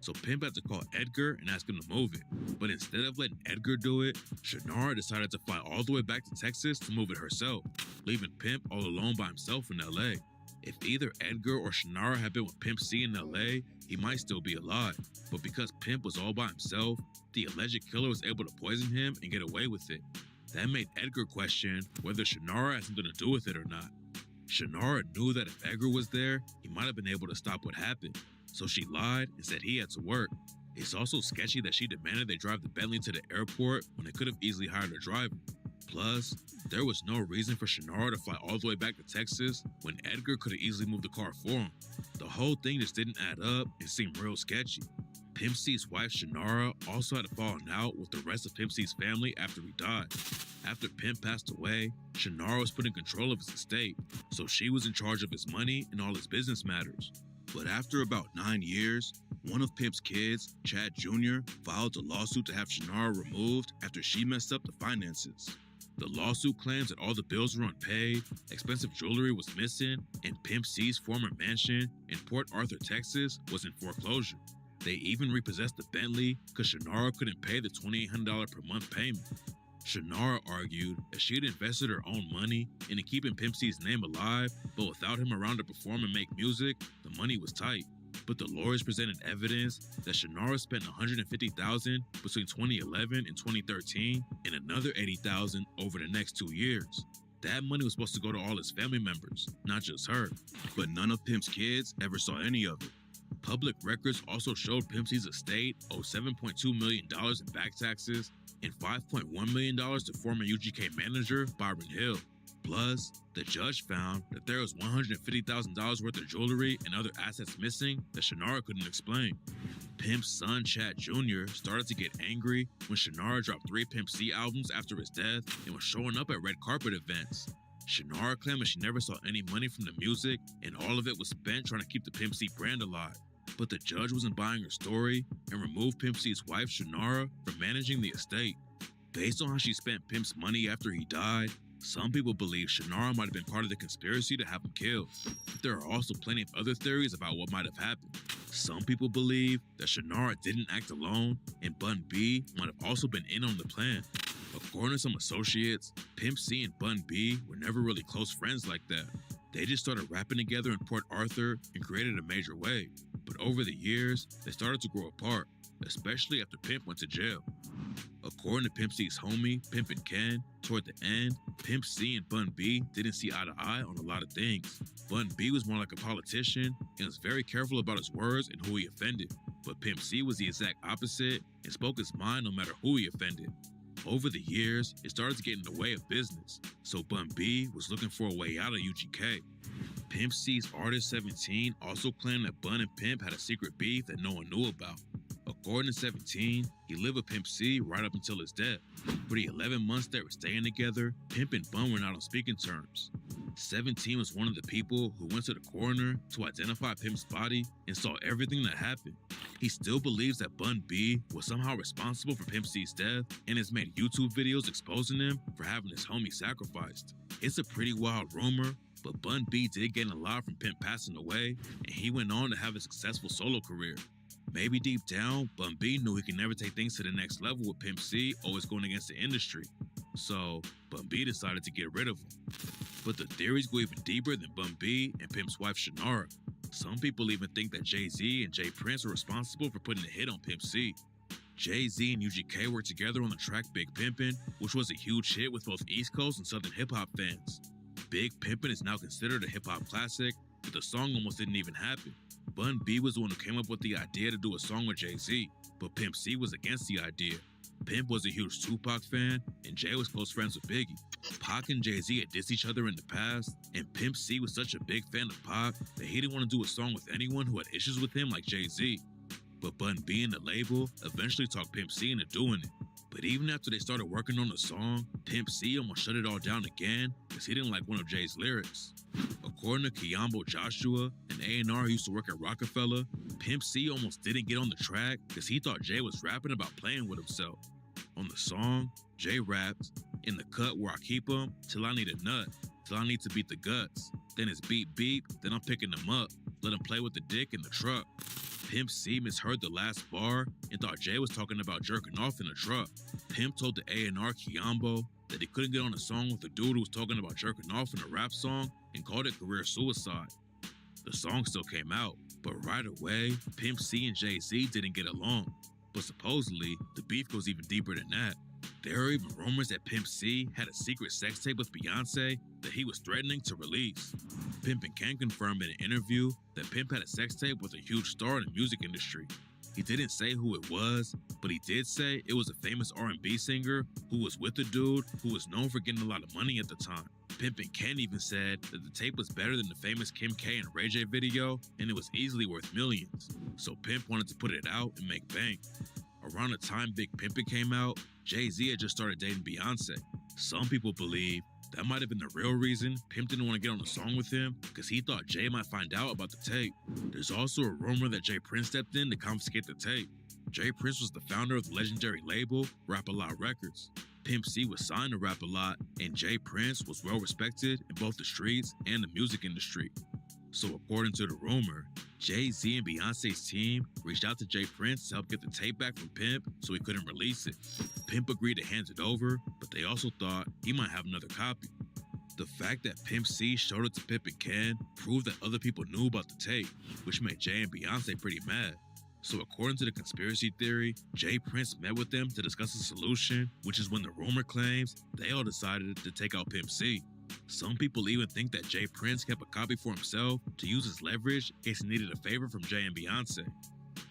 [SPEAKER 17] So Pimp had to call Edgar and ask him to move it. But instead of letting Edgar do it, Shannara decided to fly all the way back to Texas to move it herself, leaving Pimp all alone by himself in LA. If either Edgar or Shannara had been with Pimp C in LA, he might still be alive. But because Pimp was all by himself, the alleged killer was able to poison him and get away with it. That made Edgar question whether Shannara had something to do with it or not. Shannara knew that if Edgar was there, he might have been able to stop what happened. So she lied and said he had to work. It's also sketchy that she demanded they drive the Bentley to the airport when they could have easily hired a driver. Plus, there was no reason for Shannara to fly all the way back to Texas when Edgar could have easily moved the car for him. The whole thing just didn't add up and seemed real sketchy. Pimp C's wife Shannara also had a falling out with the rest of Pimp C's family after he died. After Pimp passed away, Shannara was put in control of his estate, so she was in charge of his money and all his business matters. But after about 9 years, one of Pimp's kids, Chad Jr., filed a lawsuit to have Shannara removed after she messed up the finances. The lawsuit claims that all the bills were unpaid, expensive jewelry was missing, and Pimp C's former mansion in Port Arthur, Texas was in foreclosure. They even repossessed the Bentley because Shannara couldn't pay the $2,800 per month payment. Shannara argued that she had invested her own money into keeping Pimp C's name alive, but without him around to perform and make music, the money was tight. But the lawyers presented evidence that Shannara spent $150,000 between 2011 and 2013 and another $80,000 over the next 2 years. That money was supposed to go to all his family members, not just her. But none of Pimp's kids ever saw any of it. Public records also showed Pimp C's estate owed $7.2 million in back taxes and $5.1 million to former UGK manager Byron Hill. Plus, the judge found that there was $150,000 worth of jewelry and other assets missing that Shannara couldn't explain. Pimp's son, Chad Jr., started to get angry when Shannara dropped 3 Pimp C albums after his death and was showing up at red carpet events. Shannara claimed that she never saw any money from the music and all of it was spent trying to keep the Pimp C brand alive. But the judge wasn't buying her story and removed Pimp C's wife, Shannara, from managing the estate. Based on how she spent Pimp's money after he died, some people believe Shannara might have been part of the conspiracy to have him killed. But there are also plenty of other theories about what might have happened. Some people believe that Shannara didn't act alone and Bun B might have also been in on the plan. According to some associates, Pimp C and Bun B were never really close friends like that. They just started rapping together in Port Arthur and created a major wave. But over the years, they started to grow apart, especially after Pimp went to jail. According to Pimp C's homie, Pimpin' Ken, toward the end, Pimp C and Bun B didn't see eye to eye on a lot of things. Bun B was more like a politician and was very careful about his words and who he offended. But Pimp C was the exact opposite and spoke his mind no matter who he offended. Over the years, it started to get in the way of business, so Bun B was looking for a way out of UGK. Pimp C's artist 17 also claimed that Bun and Pimp had a secret beef that no one knew about. According to 17, he lived with Pimp C right up until his death. For the 11 months they were staying together, Pimp and Bun were not on speaking terms. 17 was one of the people who went to the coroner to identify Pimp's body and saw everything that happened. He still believes that Bun B was somehow responsible for Pimp C's death and has made YouTube videos exposing him for having his homie sacrificed. It's a pretty wild rumor, but Bun B did gain a lot from Pimp passing away, and he went on to have a successful solo career. Maybe deep down, Bun B knew he could never take things to the next level with Pimp C always going against the industry. So, Bun B decided to get rid of him. But the theories go even deeper than Bun B and Pimp's wife Shannara. Some people even think that Jay-Z and Jay Prince are responsible for putting a hit on Pimp C. Jay-Z and UGK worked together on the track Big Pimpin', which was a huge hit with both East Coast and Southern hip-hop fans. Big Pimpin' is now considered a hip-hop classic, but the song almost didn't even happen. Bun B was the one who came up with the idea to do a song with Jay-Z, but Pimp C was against the idea. Pimp was a huge Tupac fan, and Jay was close friends with Biggie. Pac and Jay-Z had dissed each other in the past, and Pimp C was such a big fan of Pac that he didn't want to do a song with anyone who had issues with him like Jay-Z. But Bun B and the label eventually talked Pimp C into doing it. But even after they started working on the song, Pimp C almost shut it all down again because he didn't like one of Jay's lyrics. According to Kiambo Joshua, an A&R who used to work at Rockefeller, Pimp C almost didn't get on the track because he thought Jay was rapping about playing with himself. On the song, Jay rapped, "In the cut where I keep 'em, till I need a nut, till I need to beat the guts. Then it's beep beep, then I'm picking them up, let him play with the dick in the truck." Pimp C misheard the last bar and thought Jay was talking about jerking off in the truck. Pimp told the A&R Kiambo that he couldn't get on a song with a dude who was talking about jerking off in a rap song and called it career suicide. The song still came out, but right away, Pimp C and Jay-Z didn't get along. But supposedly, the beef goes even deeper than that. There are even rumors that Pimp C had a secret sex tape with Beyonce that he was threatening to release. Pimpin' Ken confirmed in an interview that Pimp had a sex tape with a huge star in the music industry. He didn't say who it was, but he did say it was a famous R&B singer who was with a dude who was known for getting a lot of money at the time. Pimpin' Ken even said that the tape was better than the famous Kim K and Ray J video, and it was easily worth millions. So Pimp wanted to put it out and make bank. Around the time Big Pimpin' came out, Jay-Z had just started dating Beyonce. Some people believe that might have been the real reason Pimp didn't want to get on the song with him because he thought Jay might find out about the tape. There's also a rumor that Jay Prince stepped in to confiscate the tape. Jay Prince was the founder of the legendary label Rap-A-Lot Records. Pimp C was signed to Rap-A-Lot, and Jay Prince was well respected in both the streets and the music industry. So according to the rumor, Jay-Z and Beyonce's team reached out to Jay Prince to help get the tape back from Pimp so he couldn't release it. Pimp agreed to hand it over, but they also thought he might have another copy. The fact that Pimp C showed it to Pimpin' Ken proved that other people knew about the tape, which made Jay and Beyonce pretty mad. So according to the conspiracy theory, Jay Prince met with them to discuss a solution, which is when the rumor claims they all decided to take out Pimp C. Some people even think that Jay Prince kept a copy for himself to use as leverage in case he needed a favor from Jay and Beyonce.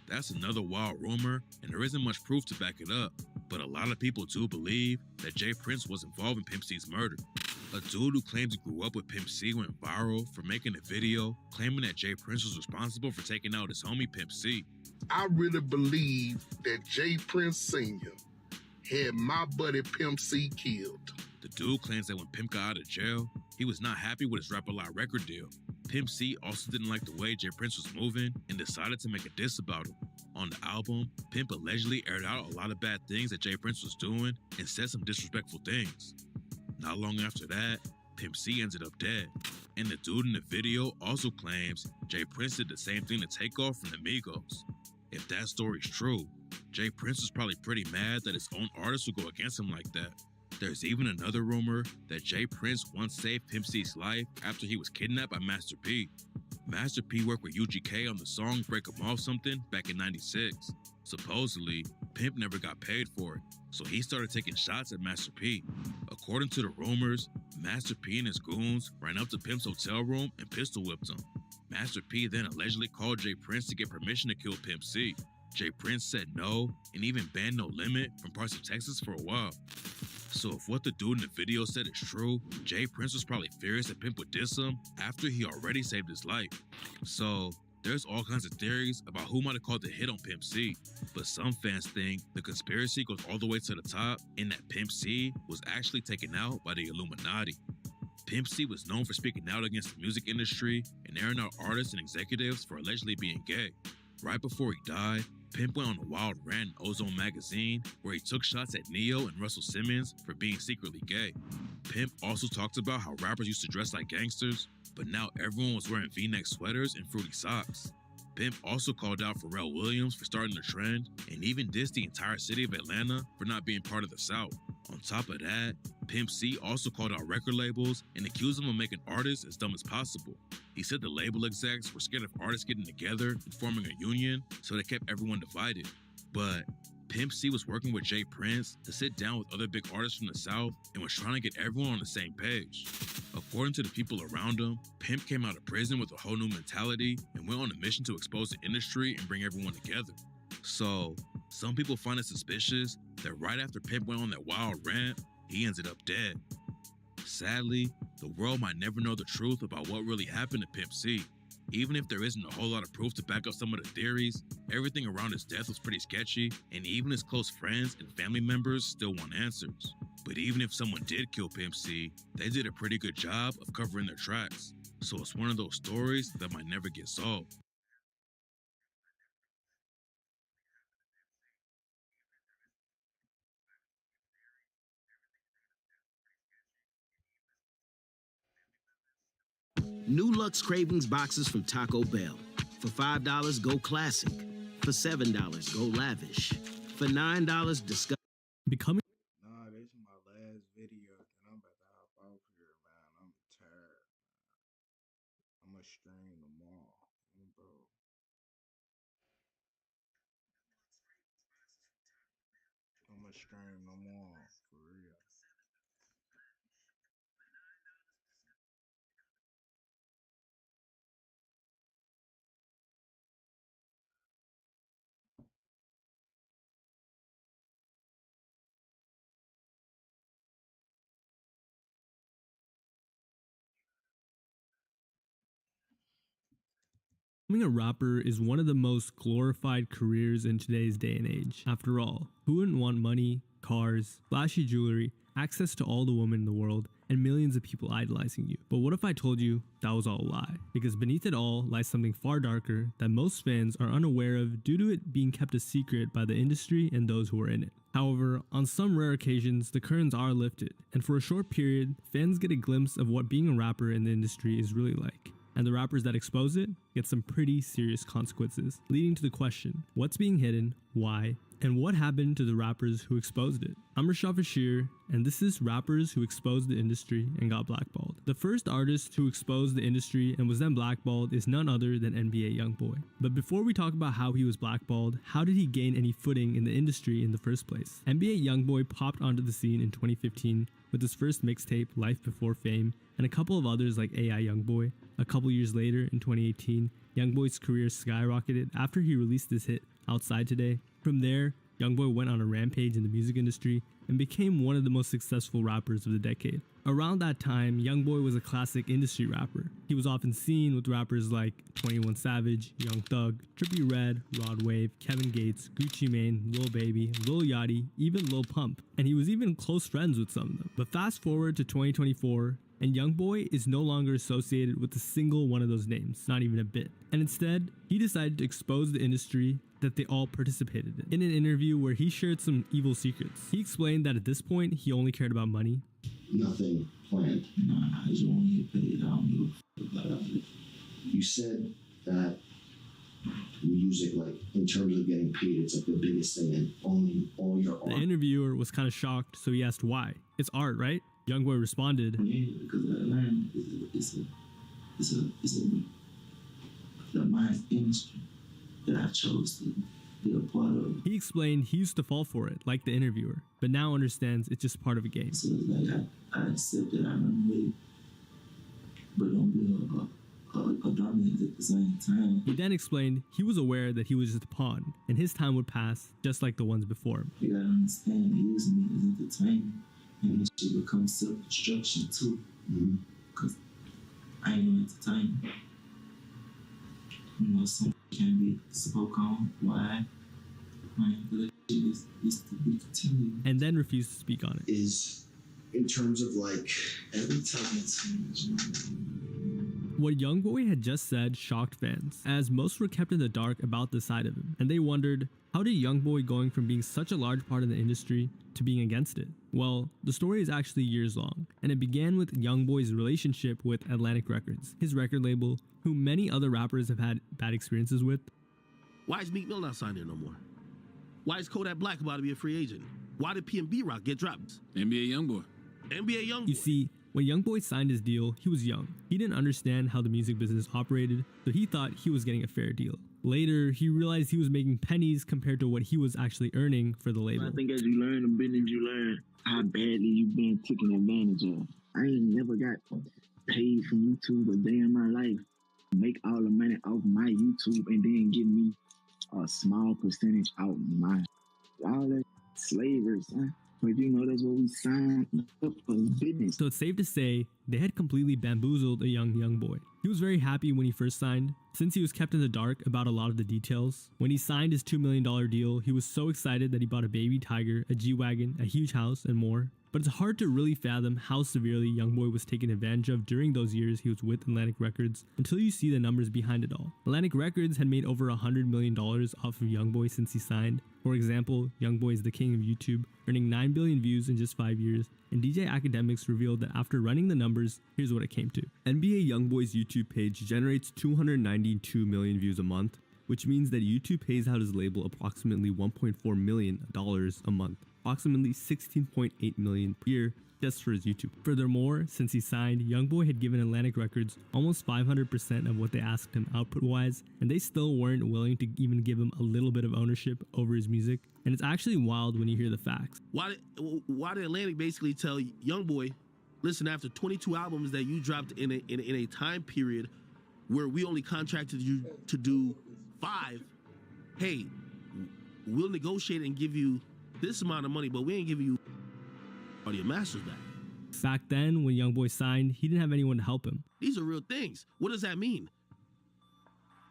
[SPEAKER 17] That's another wild rumor, and there isn't much proof to back it up, but a lot of people do believe that Jay Prince was involved in Pimp C's murder. A dude who claims he grew up with Pimp C went viral for making a video claiming that Jay Prince was responsible for taking out his homie Pimp C.
[SPEAKER 2] I really believe that Jay Prince Sr. had my buddy Pimp C killed.
[SPEAKER 17] The dude claims that when Pimp got out of jail, he was not happy with his Rap A Lot record deal. Pimp C also didn't like the way Jay Prince was moving and decided to make a diss about him. On the album, Pimp allegedly aired out a lot of bad things that Jay Prince was doing and said some disrespectful things. Not long after that, Pimp C ended up dead. And the dude in the video also claims Jay Prince did the same thing to Takeoff from the Migos. If that story's true, Jay Prince was probably pretty mad that his own artist would go against him like that. There's even another rumor that Jay Prince once saved Pimp C's life after he was kidnapped by Master P. Master P worked with UGK on the song Break 'Em Off Something back in '96. Supposedly, Pimp never got paid for it, so he started taking shots at Master P. According to the rumors, Master P and his goons ran up to Pimp's hotel room and pistol whipped him. Master P then allegedly called Jay Prince to get permission to kill Pimp C. Jay Prince said no and even banned No Limit from parts of Texas for a while. So if what the dude in the video said is true, Jay Prince was probably furious that Pimp would diss him after he already saved his life. So there's all kinds of theories about who might have called the hit on Pimp C, but some fans think the conspiracy goes all the way to the top and that Pimp C was actually taken out by the Illuminati. Pimp C was known for speaking out against the music industry and airing out artists and executives for allegedly being gay. Right before he died, Pimp went on a wild rant in Ozone magazine where he took shots at Neo and Russell Simmons for being secretly gay. Pimp also talked about how rappers used to dress like gangsters, but now everyone was wearing V-neck sweaters and fruity socks. Pimp also called out Pharrell Williams for starting the trend and even dissed the entire city of Atlanta for not being part of the South. On top of that, Pimp C also called out record labels and accused them of making artists as dumb as possible. He said the label execs were scared of artists getting together and forming a union, so they kept everyone divided. But Pimp C was working with Jay Prince to sit down with other big artists from the South and was trying to get everyone on the same page. According to the people around him, Pimp came out of prison with a whole new mentality and went on a mission to expose the industry and bring everyone together. So, some people find it suspicious that right after Pimp went on that wild rant, he ended up dead. Sadly, the world might never know the truth about what really happened to Pimp C. Even if there isn't a whole lot of proof to back up some of the theories, everything around his death was pretty sketchy, and even his close friends and family members still want answers. But even if someone did kill Pimp C, they did a pretty good job of covering their tracks. So it's one of those stories that might never get solved.
[SPEAKER 6] New Lux Cravings boxes from Taco Bell. For $5, go classic. For $7, go lavish. For $9, discuss.
[SPEAKER 9] Nah, this is my last video, and I'm about to hop off here, man. I'm tired, man. I'm gonna stream tomorrow, bro. I'm gonna stream tomorrow, for real.
[SPEAKER 7] Becoming a rapper is one of the most glorified careers in today's day and age. After all, who wouldn't want money, cars, flashy jewelry, access to all the women in the world, and millions of people idolizing you? But what if I told you that was all a lie? Because beneath it all lies something far darker that most fans are unaware of due to it being kept a secret by the industry and those who are in it. However, on some rare occasions, the curtains are lifted, and for a short period, fans get a glimpse of what being a rapper in the industry is really like. And the rappers that expose it get some pretty serious consequences, leading to the question, what's being hidden, why, and what happened to the rappers who exposed it? I'm Rashad Bashir, and this is Rappers Who Exposed the Industry and Got Blackballed. The first artist who exposed the industry and was then blackballed is none other than NBA Youngboy. But before we talk about how he was blackballed, how did he gain any footing in the industry in the first place? NBA Youngboy popped onto the scene in 2015 with his first mixtape, Life Before Fame, and a couple of others like AI Youngboy. A couple years later, in 2018, Youngboy's career skyrocketed after he released his hit, Outside Today. From there, Youngboy went on a rampage in the music industry and became one of the most successful rappers of the decade. Around that time, Youngboy was a classic industry rapper. He was often seen with rappers like 21 Savage, Young Thug, Trippie Redd, Rod Wave, Kevin Gates, Gucci Mane, Lil Baby, Lil Yachty, even Lil Pump, and he was even close friends with some of them. But fast forward to 2024, and Youngboy is no longer associated with a single one of those names, not even a bit. And instead, he decided to expose the industry that they all participated in. In an interview where he shared some evil secrets, he explained that at this point, he only cared about money.
[SPEAKER 4] Nothing planned. Nah, I just want to get paid. I don't give a fuck about it. You said that music, like, in terms of getting paid, it's like the biggest thing, and only all your art.
[SPEAKER 7] The interviewer was kind of shocked, so he asked why. It's art, right? Youngboy responded,
[SPEAKER 4] Yeah, because Atlanta is the mind industry that I chose to be a part of.
[SPEAKER 7] He explained he used to fall for it, like the interviewer, but now understands it's just part of a game.
[SPEAKER 4] So it's like I accept that I run with it, but don't be a dominant at the same time.
[SPEAKER 7] He then explained he was aware that he was just a pawn, and his time would pass just like the ones before him.
[SPEAKER 4] You gotta understand, they use me as entertainment, and this shit becomes self-destruction too. Because I ain't no entertainment. You know, some can be spoke on. Why? But that shit is to be continued.
[SPEAKER 7] And then refused to speak on it.
[SPEAKER 4] Is in terms of like every time it's
[SPEAKER 7] what Youngboy had just said shocked fans, as most were kept in the dark about this side of him, and they wondered, how did Youngboy going from being such a large part of the industry to being against it? Well, the story is actually years long, and it began with Youngboy's relationship with Atlantic Records, his record label, who many other rappers have had bad experiences with.
[SPEAKER 8] Why is Meek Mill not signed there no more? Why is Kodak Black about to be a free agent? Why did PNB Rock get dropped?
[SPEAKER 22] NBA Youngboy.
[SPEAKER 8] NBA Youngboy.
[SPEAKER 7] You see, when Youngboy signed his deal, he was young. He didn't understand how the music business operated, so he thought he was getting a fair deal. Later, he realized he was making pennies compared to what he was actually earning for the label.
[SPEAKER 10] I think as you learn the business, you learn how badly you've been taken advantage of. I ain't never got paid from YouTube a day in my life. Make all the money off my YouTube and then give me a small percentage out my all that slavery, son. But you know, that's what we signed up for business.
[SPEAKER 7] So it's safe to say they had completely bamboozled a young Youngboy. He was very happy when he first signed, since he was kept in the dark about a lot of the details. When he signed his $2 million deal, he was so excited that he bought a baby tiger, a G-Wagon, a huge house, and more. But it's hard to really fathom how severely Youngboy was taken advantage of during those years he was with Atlantic Records until you see the numbers behind it all. Atlantic Records had made over $100 million off of Youngboy since he signed. For example, Youngboy is the king of YouTube, earning 9 billion views in just 5 years, and DJ Academics revealed that after running the numbers, here's what it came to. NBA Youngboy's YouTube page generates 292 million views a month, which means that YouTube pays out his label approximately $1.4 million a month. Approximately 16.8 million per year just for his YouTube. Furthermore, since he signed, Youngboy had given Atlantic Records almost 500% of what they asked him output-wise, and they still weren't willing to even give him a little bit of ownership over his music. And it's actually wild when you hear the facts.
[SPEAKER 8] Why did Atlantic basically tell Youngboy, listen, after 22 albums that you dropped in a time period where we only contracted you to do 5, hey, we'll negotiate and give you this amount of money, but we ain't giving you all your masters back.
[SPEAKER 7] Back then, when Youngboy signed, he didn't have anyone to help him.
[SPEAKER 8] These are real things. What does that mean?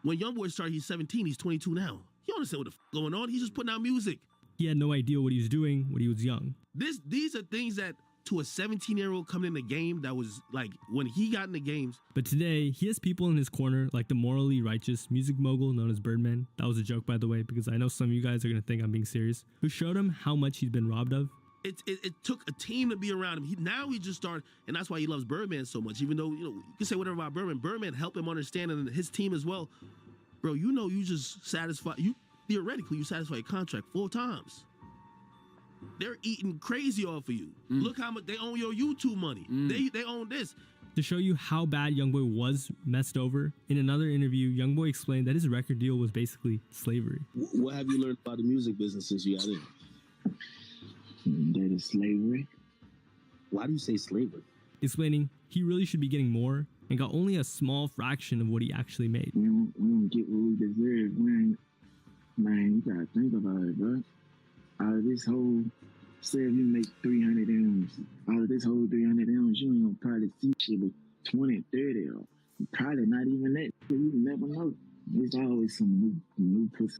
[SPEAKER 8] When Youngboy started, he's 17, he's 22 now. You don't understand what the f going on. He's just putting out music.
[SPEAKER 7] He had no idea what he was doing when he was young.
[SPEAKER 8] These are things that to a 17-year-old coming in the game, that was like when he got in the games.
[SPEAKER 7] But today, he has people in his corner like the morally righteous music mogul known as Birdman. That was a joke, by the way, because I know some of you guys are going to think I'm being serious. Who showed him how much he's been robbed of.
[SPEAKER 8] It took a team to be around him. Now he just started, and that's why he loves Birdman so much. Even though, you can say whatever about Birdman. Birdman helped him understand, and his team as well. Bro, you just satisfy, theoretically, you satisfy your contract 4 times. They're eating crazy off of you. Look how much they own your YouTube money. They own this.
[SPEAKER 7] To show you how bad Youngboy was messed over, in another interview, Youngboy explained that his record deal was basically slavery.
[SPEAKER 10] What have you learned about the music business since you got in? That is slavery.
[SPEAKER 13] Why do you say slavery?
[SPEAKER 7] explaining he really should be getting more and got only a small fraction of what he actually made.
[SPEAKER 10] We don't get what we deserve. Man, you gotta think about it, bro. Out of this whole, say if you make 300 M's, out of this whole 300 M's, you ain't gonna probably see shit with 20, 30, or probably not even that. You never know. There's always some new pussy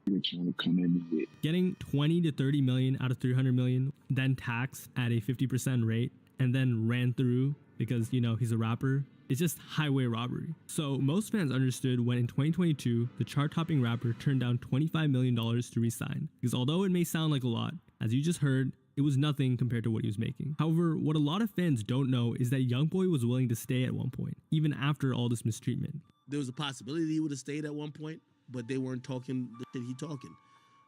[SPEAKER 10] they're trying to come in with.
[SPEAKER 7] Getting 20 to 30 million out of 300 million, then taxed at a 50% rate, and then ran through because, you know, he's a rapper. It's just highway robbery. So most fans understood when in 2022, the chart-topping rapper turned down $25 million to re-sign. Because although it may sound like a lot, as you just heard, it was nothing compared to what he was making. However, what a lot of fans don't know is that Youngboy was willing to stay at one point, even after all this mistreatment.
[SPEAKER 8] There was a possibility he would have stayed at one point, but they weren't talking the shit he talking.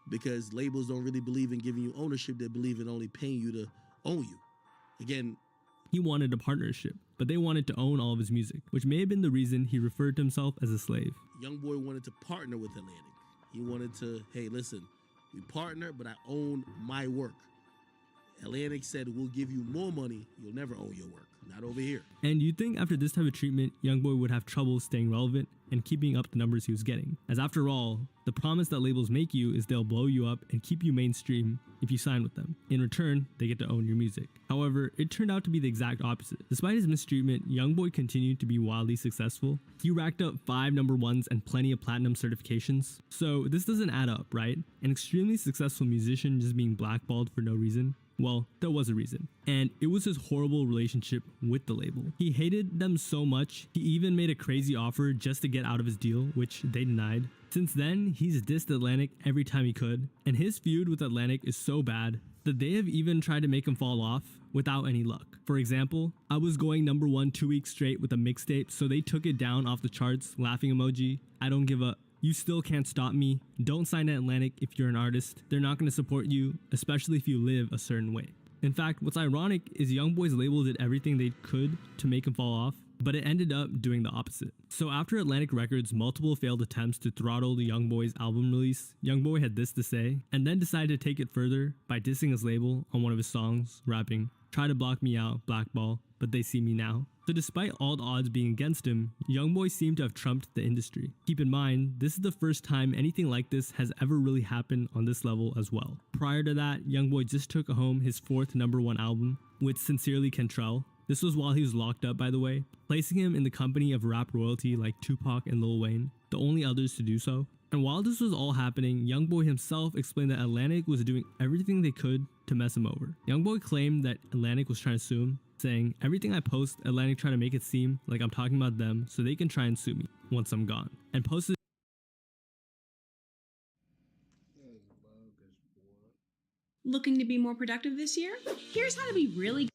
[SPEAKER 8] Because labels don't really believe in giving you ownership, they believe in only paying you to own you. Again,
[SPEAKER 7] he wanted a partnership, but they wanted to own all of his music, which may have been the reason he referred to himself as a slave.
[SPEAKER 8] Youngboy wanted to partner with Atlantic. He wanted to, hey, listen, we partner, but I own my work. Atlantic said, we'll give you more money, you'll never own your work. Not over here.
[SPEAKER 7] And you'd think after this type of treatment, Youngboy would have trouble staying relevant and keeping up the numbers he was getting. As after all, the promise that labels make you is they'll blow you up and keep you mainstream if you sign with them. In return, they get to own your music. However, it turned out to be the exact opposite. Despite his mistreatment, Youngboy continued to be wildly successful. He racked up 5 number ones and plenty of platinum certifications. So this doesn't add up, right? An extremely successful musician just being blackballed for no reason. Well, there was a reason, and it was his horrible relationship with the label. He hated them so much, he even made a crazy offer just to get out of his deal, which they denied. Since then, he's dissed Atlantic every time he could, and his feud with Atlantic is so bad that they have even tried to make him fall off without any luck. For example, I was going number 1 2 weeks straight with a mixtape, so they took it down off the charts, laughing emoji, I don't give a you still can't stop me. Don't sign to Atlantic if you're an artist. They're not going to support you, especially if you live a certain way. In fact, what's ironic is Youngboy's label did everything they could to make him fall off, but it ended up doing the opposite. So after Atlantic Records' multiple failed attempts to throttle the Youngboy's album release, Youngboy had this to say, and then decided to take it further by dissing his label on one of his songs, rapping, "Try to block me out, blackball, but they see me now." So despite all the odds being against him, Youngboy seemed to have trumped the industry. Keep in mind, this is the first time anything like this has ever really happened on this level as well. Prior to that, Youngboy just took home his 4th number 1 album with Sincerely Kentrell. This was while he was locked up, by the way, placing him in the company of rap royalty like Tupac and Lil Wayne, the only others to do so. And while this was all happening, Youngboy himself explained that Atlantic was doing everything they could to mess him over. Youngboy claimed that Atlantic was trying to sue him, saying, "Everything I post, Atlantic trying to make it seem like I'm talking about them so they can try and sue me once I'm gone." And posted
[SPEAKER 14] Looking to be more productive this year? Here's how to be really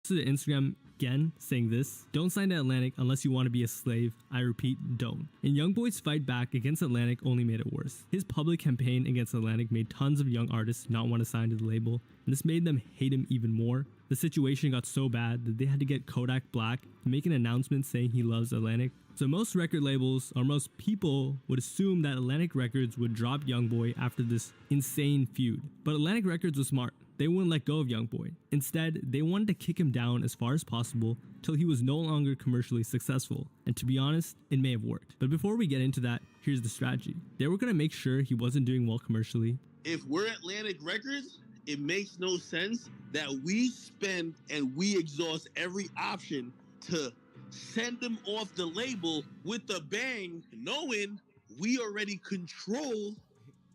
[SPEAKER 7] to Instagram again saying this: "Don't sign to Atlantic unless you want to be a slave. I repeat, don't." And Youngboy's fight back against Atlantic only made it worse. His public campaign against Atlantic made tons of young artists not want to sign to the label, and this made them hate him even more. The situation got so bad that they had to get Kodak Black to make an announcement saying he loves Atlantic. So most record labels, or most people, would assume that Atlantic Records would drop Youngboy after this insane feud. But Atlantic Records was smart. They wouldn't let go of Youngboy. Instead, they wanted to kick him down as far as possible till he was no longer commercially successful. And to be honest, it may have worked. But before we get into that, here's the strategy. They were going to make sure he wasn't doing well commercially.
[SPEAKER 8] If we're Atlantic Records, it makes no sense that we spend and we exhaust every option to send him off the label with a bang, knowing we already control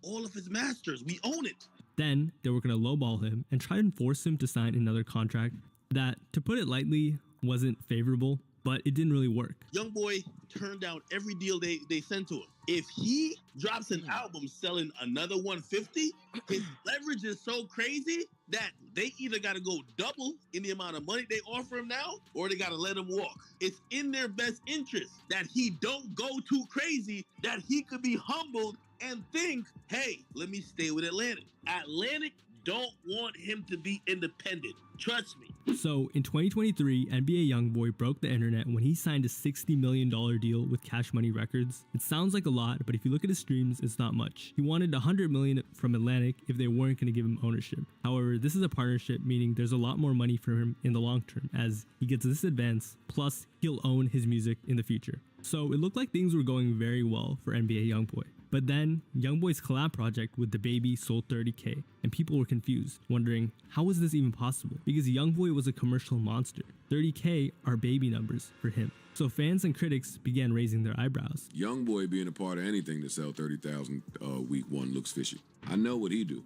[SPEAKER 8] all of his masters. We own it.
[SPEAKER 7] Then they were going to lowball him and try and force him to sign another contract that, to put it lightly, wasn't favorable, but it didn't really work.
[SPEAKER 8] Youngboy turned down every deal they sent to him. If he drops an album selling another 150, his leverage is so crazy that they either got to go double in the amount of money they offer him now, or they got to let him walk. It's in their best interest that he don't go too crazy, that he could be humbled and think, hey, let me stay with Atlantic. Atlantic don't want him to be independent. Trust me.
[SPEAKER 7] So in 2023, NBA YoungBoy broke the internet when he signed a $60 million deal with Cash Money Records. It sounds like a lot, but if you look at his streams, it's not much. He wanted $100 million from Atlantic if they weren't going to give him ownership. However, this is a partnership, meaning there's a lot more money for him in the long term, as he gets this advance, plus he'll own his music in the future. So it looked like things were going very well for NBA YoungBoy. But then, YoungBoy's collab project with DaBaby sold 30K, and people were confused, wondering, how was this even possible? Because YoungBoy was a commercial monster. 30K are baby numbers for him. So fans and critics began raising their eyebrows.
[SPEAKER 13] YoungBoy being a part of anything to sell 30,000 week one looks fishy. I know what he do.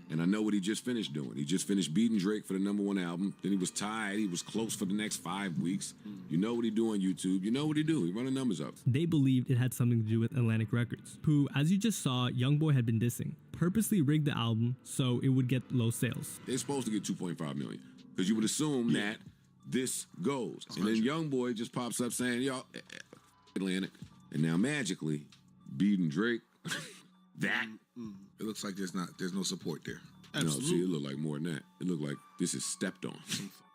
[SPEAKER 13] And I know what he just finished doing. He just finished beating Drake for the #1 album. Then he was tied. He was close for the next 5 weeks. You know what he do on YouTube. You know what he do. He run the numbers up.
[SPEAKER 7] They believed it had something to do with Atlantic Records, who, as you just saw, YoungBoy had been dissing, purposely rigged the album so it would get low sales.
[SPEAKER 13] They're supposed to get 2.5 million. Because you would assume that this goes. And then YoungBoy just pops up saying, y'all, Atlantic. And now magically, beating Drake, that.
[SPEAKER 2] It looks like there's no support there.
[SPEAKER 13] No, see, it looked like more than that. It looked like this is stepped on.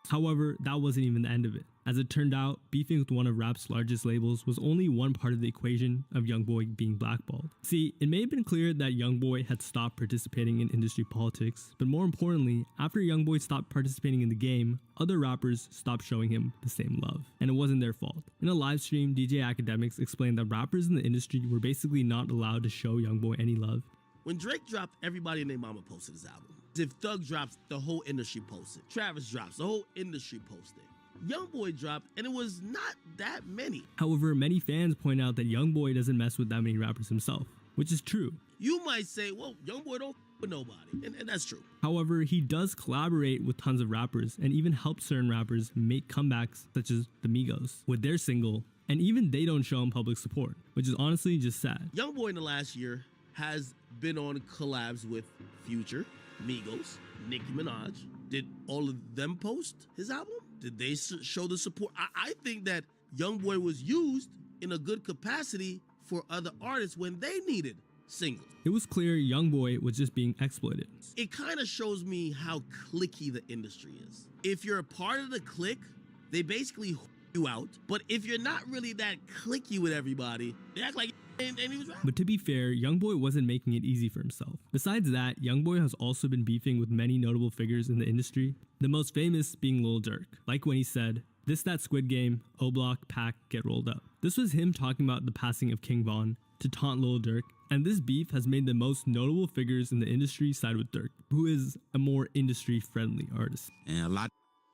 [SPEAKER 7] However, that wasn't even the end of it. As it turned out, beefing with one of rap's largest labels was only one part of the equation of YoungBoy being blackballed. See, it may have been clear that YoungBoy had stopped participating in industry politics, but more importantly, after YoungBoy stopped participating in the game, other rappers stopped showing him the same love. And it wasn't their fault. In a live stream, DJ Academics explained that rappers in the industry were basically not allowed to show YoungBoy any love.
[SPEAKER 8] When Drake dropped, everybody and their mama posted his album. If Thug drops, the whole industry posted. Travis drops, the whole industry posted. YoungBoy dropped, and it was not that many.
[SPEAKER 7] However, many fans point out that YoungBoy doesn't mess with that many rappers himself, which is true.
[SPEAKER 8] You might say, well, YoungBoy don't with nobody, and that's true.
[SPEAKER 7] However, he does collaborate with tons of rappers and even help certain rappers make comebacks, such as the Migos, with their single, and even they don't show him public support, which is honestly just sad.
[SPEAKER 8] YoungBoy in the last year has been on collabs with Future, Migos, Nicki Minaj. Did all of them post his album? Did they show the support? I think that YoungBoy was used in a good capacity for other artists when they needed singles.
[SPEAKER 7] It was clear YoungBoy was just being exploited.
[SPEAKER 8] It kind of shows me how cliquey the industry is. If you're a part of the clique, they basically you out. But if you're not really that cliquey with everybody, they act like and he was right.
[SPEAKER 7] But to be fair, YoungBoy wasn't making it easy for himself. Besides that, YoungBoy has also been beefing with many notable figures in the industry, the most famous being Lil Durk, like when he said, "This that Squid Game, O-Block, Pack, get rolled up." This was him talking about the passing of King Von to taunt Lil Durk, and this beef has made the most notable figures in the industry side with Durk, who is a more industry-friendly artist.
[SPEAKER 15] And a lot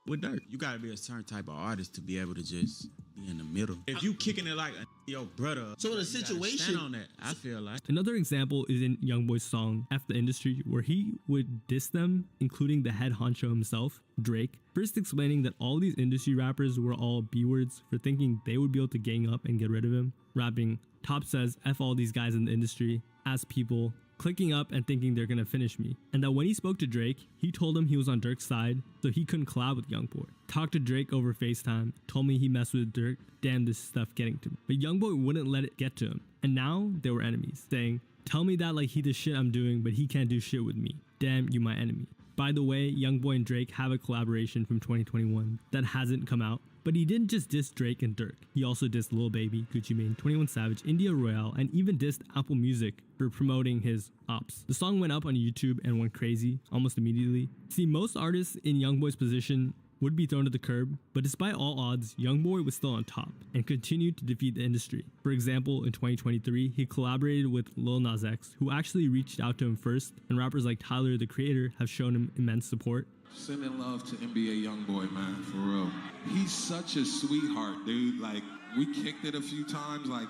[SPEAKER 15] with Durk, you gotta be a certain type of artist to be able to just be in the middle. If you kicking it like your brother,
[SPEAKER 8] so in a situation
[SPEAKER 15] on that, I feel like.
[SPEAKER 7] Another example is in YoungBoy's song F the Industry, where he would diss them, including the head honcho himself, Drake, first explaining that all these industry rappers were all B-words for thinking they would be able to gang up and get rid of him, rapping, "Top says F all these guys in the industry, ass people, clicking up and thinking they're gonna finish me." And that when he spoke to Drake, he told him he was on Durk's side, so he couldn't collab with YoungBoy. Talked to Drake over FaceTime, told me he messed with Durk, damn this stuff getting to me. But YoungBoy wouldn't let it get to him, and now they were enemies, saying, "Tell me that like he the shit I'm doing, but he can't do shit with me. Damn, you my enemy." By the way, YoungBoy and Drake have a collaboration from 2021 that hasn't come out. But he didn't just diss Drake and Durk. He also dissed Lil Baby, Gucci Mane, 21 Savage, India Royale, and even dissed Apple Music for promoting his ops. The song went up on YouTube and went crazy almost immediately. See, most artists in YoungBoy's position would be thrown to the curb, but despite all odds, YoungBoy was still on top and continued to defeat the industry. For example, in 2023, he collaborated with Lil Nas X, who actually reached out to him first, and rappers like Tyler, the Creator, have shown him immense support.
[SPEAKER 16] Sending love to NBA YoungBoy, man, for real. He's such a sweetheart, dude. Like, we kicked it a few times. Like,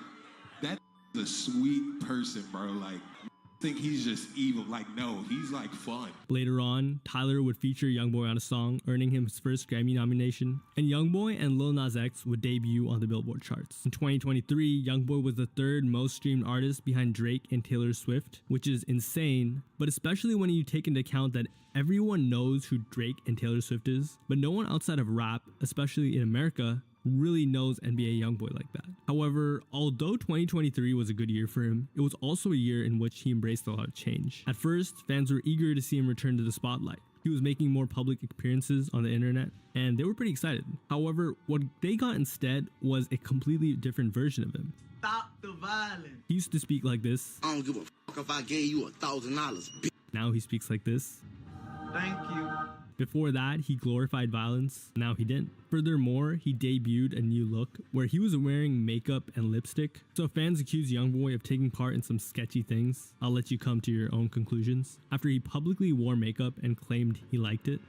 [SPEAKER 16] that is a sweet person, bro. Like, think he's just evil. Like, no, he's like fun.
[SPEAKER 7] Later on, Tyler would feature YoungBoy on a song, earning him his first Grammy nomination, and YoungBoy and Lil Nas X would debut on the Billboard charts. In 2023, YoungBoy was the third most streamed artist behind Drake and Taylor Swift, which is insane, but especially when you take into account that everyone knows who Drake and Taylor Swift is, but no one outside of rap, especially in America, really knows NBA YoungBoy like that. However, although 2023 was a good year for him, it was also a year in which he embraced a lot of change. At first, fans were eager to see him return to the spotlight, He was making more public appearances on the internet, and they were pretty excited. However, what they got instead was a completely different version of him.
[SPEAKER 21] Stop the violence.
[SPEAKER 7] He used to speak like this.
[SPEAKER 3] I don't give a fuck if I gave you $1,000, bitch.
[SPEAKER 7] Now he speaks like this.
[SPEAKER 21] Thank you.
[SPEAKER 7] Before that, he glorified violence. Now he didn't. Furthermore, he debuted a new look where he was wearing makeup and lipstick. So if fans accuse YoungBoy of taking part in some sketchy things, I'll let you come to your own conclusions. After he publicly wore makeup and claimed he liked it.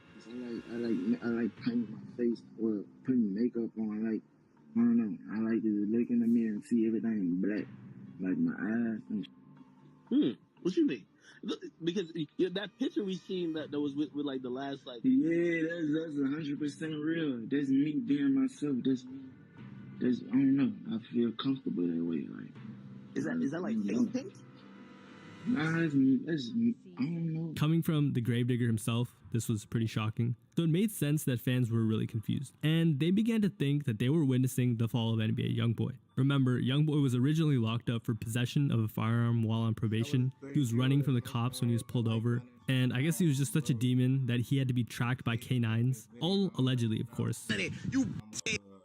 [SPEAKER 10] I like painting my face or putting makeup on. I don't know. I like to look in the mirror and see everything black, like my eyes and.
[SPEAKER 8] What you mean? Because that picture we seen that was with like the last like.
[SPEAKER 10] Yeah, that's 100% real. That's me being myself. That's me. I don't know. I feel comfortable that way. Like.
[SPEAKER 8] Is that like face paint?
[SPEAKER 10] Nah, I don't know.
[SPEAKER 7] Coming from the Gravedigger himself, this was pretty shocking. So it made sense that fans were really confused, and they began to think that they were witnessing the fall of NBA YoungBoy. Remember, YoungBoy was originally locked up for possession of a firearm while on probation. He was running from the cops when he was pulled over, and I guess he was just such a demon that he had to be tracked by K9s, all allegedly, of course.
[SPEAKER 3] You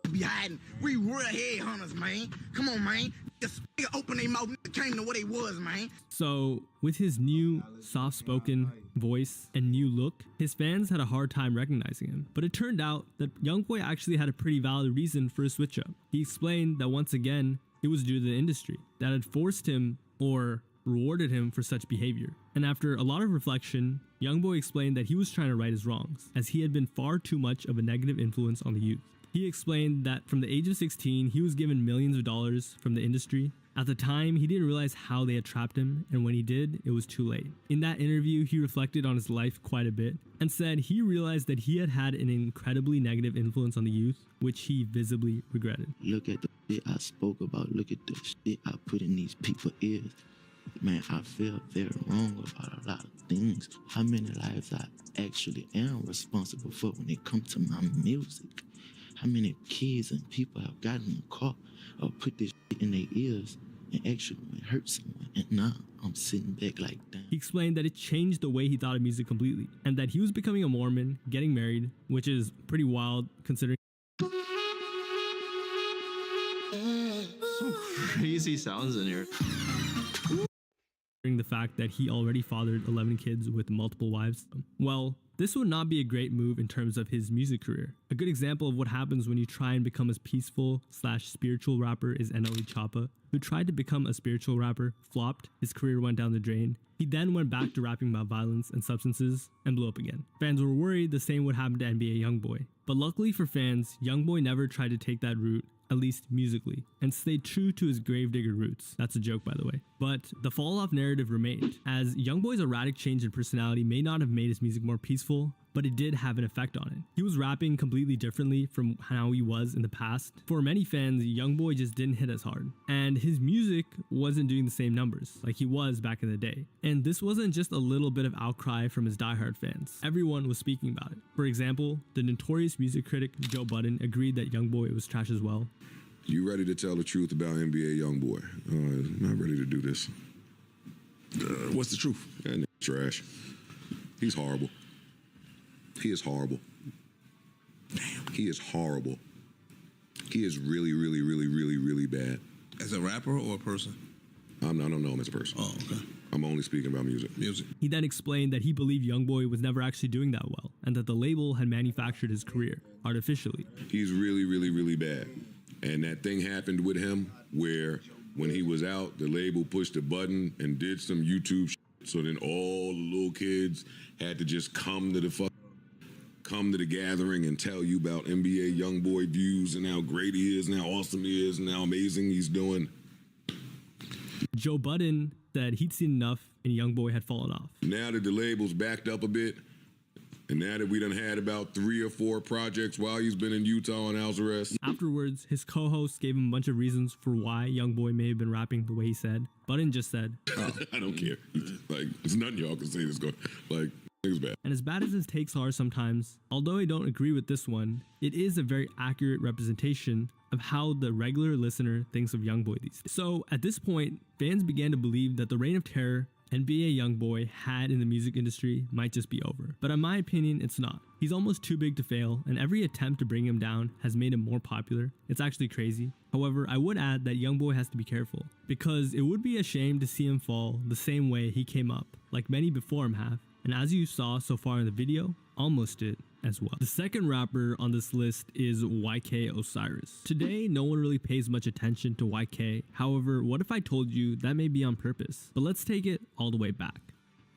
[SPEAKER 3] be hiding. We real headhunters, man. Come on, man. Just open their mouth and came to what they was, man.
[SPEAKER 7] So, with his new soft-spoken voice and new look, his fans had a hard time recognizing him. But it turned out that YoungBoy actually had a pretty valid reason for a switch-up. He explained that once again, it was due to the industry that had forced him or rewarded him for such behavior. And after a lot of reflection, YoungBoy explained that he was trying to right his wrongs, as he had been far too much of a negative influence on the youth. He explained that from the age of 16, he was given millions of dollars from the industry. At the time, he didn't realize how they had trapped him, and when he did, it was too late. In that interview, he reflected on his life quite a bit and said he realized that he had had an incredibly negative influence on the youth, which he visibly regretted.
[SPEAKER 10] Look at the shit I spoke about. Look at the shit I put in these people's ears. Man, I feel very wrong about a lot of things. How many lives I actually am responsible for when it comes to my music. How many kids and people have gotten caught or put this shit in their ears and actually hurt someone. And now I'm sitting back like that.
[SPEAKER 7] He explained that it changed the way he thought of music completely, and that he was becoming a Mormon, getting married, which is pretty wild considering.
[SPEAKER 5] Some crazy sounds in here.
[SPEAKER 7] The fact that he already fathered 11 kids with multiple wives. Well, this would not be a great move in terms of his music career. A good example of what happens when you try and become a peaceful/spiritual rapper is NLE Choppa, who tried to become a spiritual rapper, flopped, his career went down the drain. He then went back to rapping about violence and substances and blew up again. Fans were worried the same would happen to NBA YoungBoy. But luckily for fans, YoungBoy never tried to take that route, at least musically, and stayed true to his Gravedigger roots. That's a joke, by the way. But the fall-off narrative remained, as YoungBoy's erratic change in personality may not have made his music more peaceful, but it did have an effect on it. He was rapping completely differently from how he was in the past. For many fans, YoungBoy just didn't hit as hard, and his music wasn't doing the same numbers like he was back in the day. And this wasn't just a little bit of outcry from his diehard fans. Everyone was speaking about it. For example, the notorious music critic Joe Budden agreed that YoungBoy was trash as well.
[SPEAKER 13] You ready to tell the truth about NBA YoungBoy? I'm not ready to do this. What's the truth? That nigga trash. He's horrible. He is horrible. Damn. He is horrible. He is really, really, really, really, really bad.
[SPEAKER 5] As a rapper or a person?
[SPEAKER 13] I don't know him as a person.
[SPEAKER 5] Oh, okay.
[SPEAKER 13] I'm only speaking about music.
[SPEAKER 7] He then explained that he believed YoungBoy was never actually doing that well, and that the label had manufactured his career artificially.
[SPEAKER 13] He's really, really, really bad. And that thing happened with him where when he was out, the label pushed a button and did some YouTube shit. So then all the little kids had to just come to the gathering and tell you about NBA YoungBoy views and how great he is and how awesome he is and how amazing he's doing.
[SPEAKER 7] Joe Budden said he'd seen enough and YoungBoy had fallen off.
[SPEAKER 13] Now that the label's backed up a bit, and now that we done had about 3 or 4 projects while he's been in Utah on house arrest.
[SPEAKER 7] Afterwards, his co-host gave him a bunch of reasons for why YoungBoy may have been rapping the way he said. Budden just said,
[SPEAKER 13] I don't care. Like, there's nothing y'all can say that's going, like, nigga's bad.
[SPEAKER 7] And as bad as his takes are sometimes, although I don't agree with this one, it is a very accurate representation of how the regular listener thinks of YoungBoy these days. So at this point, fans began to believe that the reign of terror NBA YoungBoy had in the music industry might just be over. But in my opinion, it's not. He's almost too big to fail, and every attempt to bring him down has made him more popular. It's actually crazy. However, I would add that YoungBoy has to be careful, because it would be a shame to see him fall the same way he came up, like many before him have. And as you saw so far in the video, almost did as well. The second rapper on this list is YK Osiris. Today, no one really pays much attention to YK. However, what if I told you that may be on purpose? But let's take it all the way back.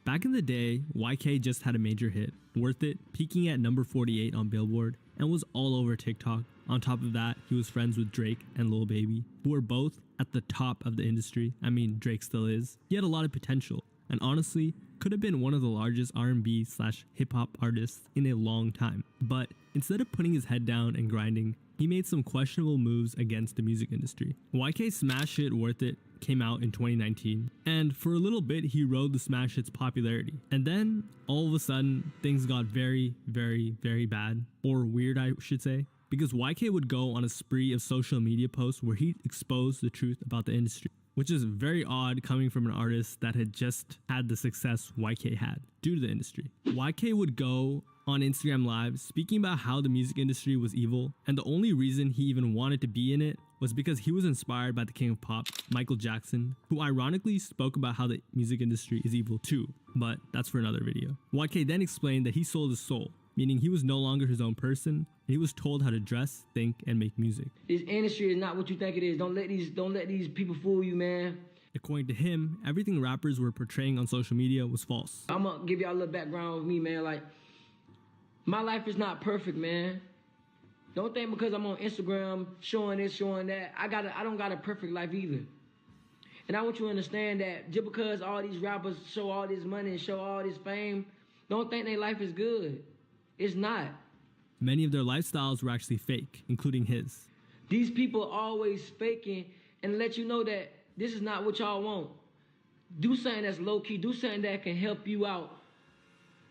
[SPEAKER 7] Back in the day, YK just had a major hit, Worth It, peaking at number 48 on Billboard, and was all over TikTok. On top of that, he was friends with Drake and Lil Baby, who were both at the top of the industry. I mean, Drake still is. He had a lot of potential, and honestly, could have been one of the largest R&B/hip-hop artists in a long time. But instead of putting his head down and grinding, he made some questionable moves against the music industry. YK's smash hit Worth It came out in 2019, and for a little bit he rode the smash hit's popularity. And then all of a sudden things got very, very, very bad, or weird I should say, because YK would go on a spree of social media posts where he exposed the truth about the industry, which is very odd coming from an artist that had just had the success YK had due to the industry. YK would go on Instagram Live speaking about how the music industry was evil, and the only reason he even wanted to be in it was because he was inspired by the king of pop, Michael Jackson, who ironically spoke about how the music industry is evil too, but that's for another video. YK then explained that he sold his soul, meaning he was no longer his own person, and he was told how to dress, think, and make music.
[SPEAKER 12] This industry is not what you think it is. Don't let these people fool you, man.
[SPEAKER 7] According to him, everything rappers were portraying on social media was false.
[SPEAKER 12] I'm gonna give y'all a little background of me, man. Like, my life is not perfect, man. Don't think because I'm on Instagram showing this, showing that, I don't got a perfect life either. And I want you to understand that just because all these rappers show all this money and show all this fame, don't think their life is good. It's not.
[SPEAKER 7] Many of their lifestyles were actually fake, including his.
[SPEAKER 12] These people are always faking and let you know that this is not what y'all want. Do something that's low-key. Do something that can help you out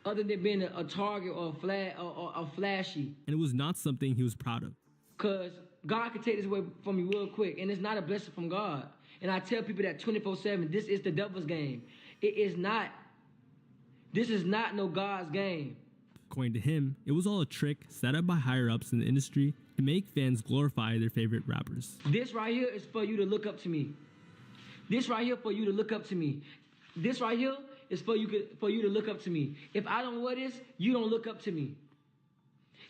[SPEAKER 12] other than being a target or a flashy.
[SPEAKER 7] And it was not something he was proud of.
[SPEAKER 12] Because God can take this away from you real quick, and it's not a blessing from God. And I tell people that 24/7, this is the devil's game. It is not. This is not no God's game.
[SPEAKER 7] According to him, it was all a trick set up by higher-ups in the industry to make fans glorify their favorite rappers.
[SPEAKER 12] This right here is for you to look up to me. This right here for you to look up to me. This right here is for you to look up to me. If I don't wear this, you don't look up to me.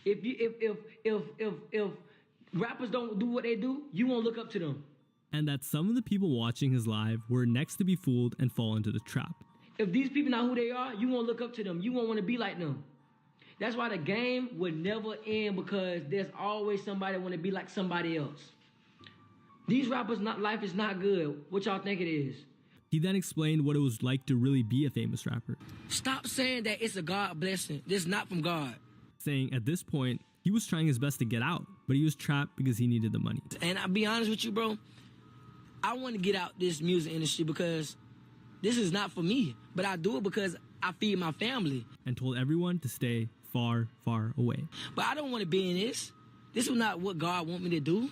[SPEAKER 12] If rappers don't do what they do, you won't look up to them.
[SPEAKER 7] And that some of the people watching his live were next to be fooled and fall into the trap.
[SPEAKER 12] If these people know who they are, you won't look up to them. You won't want to be like them. That's why the game would never end, because there's always somebody want to be like somebody else. These rappers' life is not good. What y'all think it is?
[SPEAKER 7] He then explained what it was like to really be a famous rapper.
[SPEAKER 12] Stop saying that it's a God blessing. This is not from God.
[SPEAKER 7] Saying at this point, he was trying his best to get out, but he was trapped because he needed the money.
[SPEAKER 12] And I'll be honest with you, bro. I want to get out this music industry because this is not for me. But I do it because I feed my family.
[SPEAKER 7] And told everyone to stay far, far away.
[SPEAKER 12] But I don't want to be in this. This is not what God want me to do.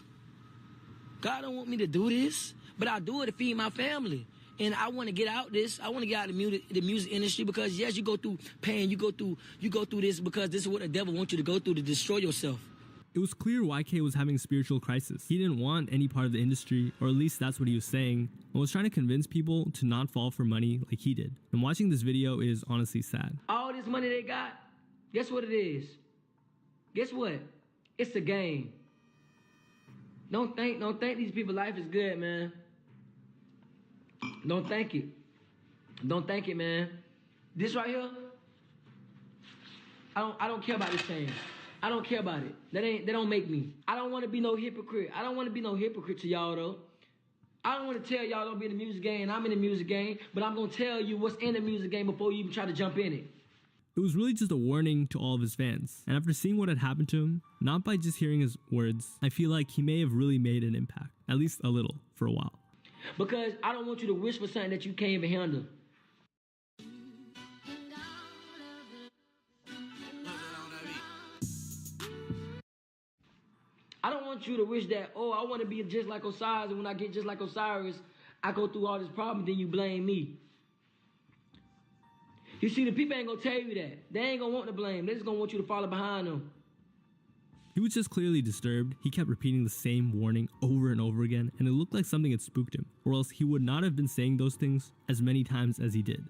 [SPEAKER 12] God don't want me to do this. But I do it to feed my family. And I want to get out this. I want to get out of the music industry because, yes, you go through pain. You go through this because this is what the devil wants you to go through to destroy yourself.
[SPEAKER 7] It was clear YK was having a spiritual crisis. He didn't want any part of the industry, or at least that's what he was saying, and was trying to convince people to not fall for money like he did. And watching this video is honestly sad.
[SPEAKER 12] All this money they got, guess what it is? Guess what? It's a game. Don't think these people's life is good, man. Don't think it. Don't think it, man. This right here, I don't care about this thing. I don't care about it. They don't make me. I don't want to be no hypocrite. I don't want to be no hypocrite to y'all, though. I don't want to tell y'all don't be in the music game. I'm in the music game, but I'm going to tell you what's in the music game before you even try to jump in it.
[SPEAKER 7] It was really just a warning to all of his fans. And after seeing what had happened to him, not by just hearing his words, I feel like he may have really made an impact, at least a little, for a while.
[SPEAKER 12] Because I don't want you to wish for something that you can't even handle. I don't want you to wish that, oh, I want to be just like Osiris, and when I get just like Osiris, I go through all this problem, then you blame me. You see, the people ain't gonna tell you that. They ain't gonna want the blame. They just gonna want you to follow behind them.
[SPEAKER 7] He was just clearly disturbed. He kept repeating the same warning over and over again, and it looked like something had spooked him, or else he would not have been saying those things as many times as he did.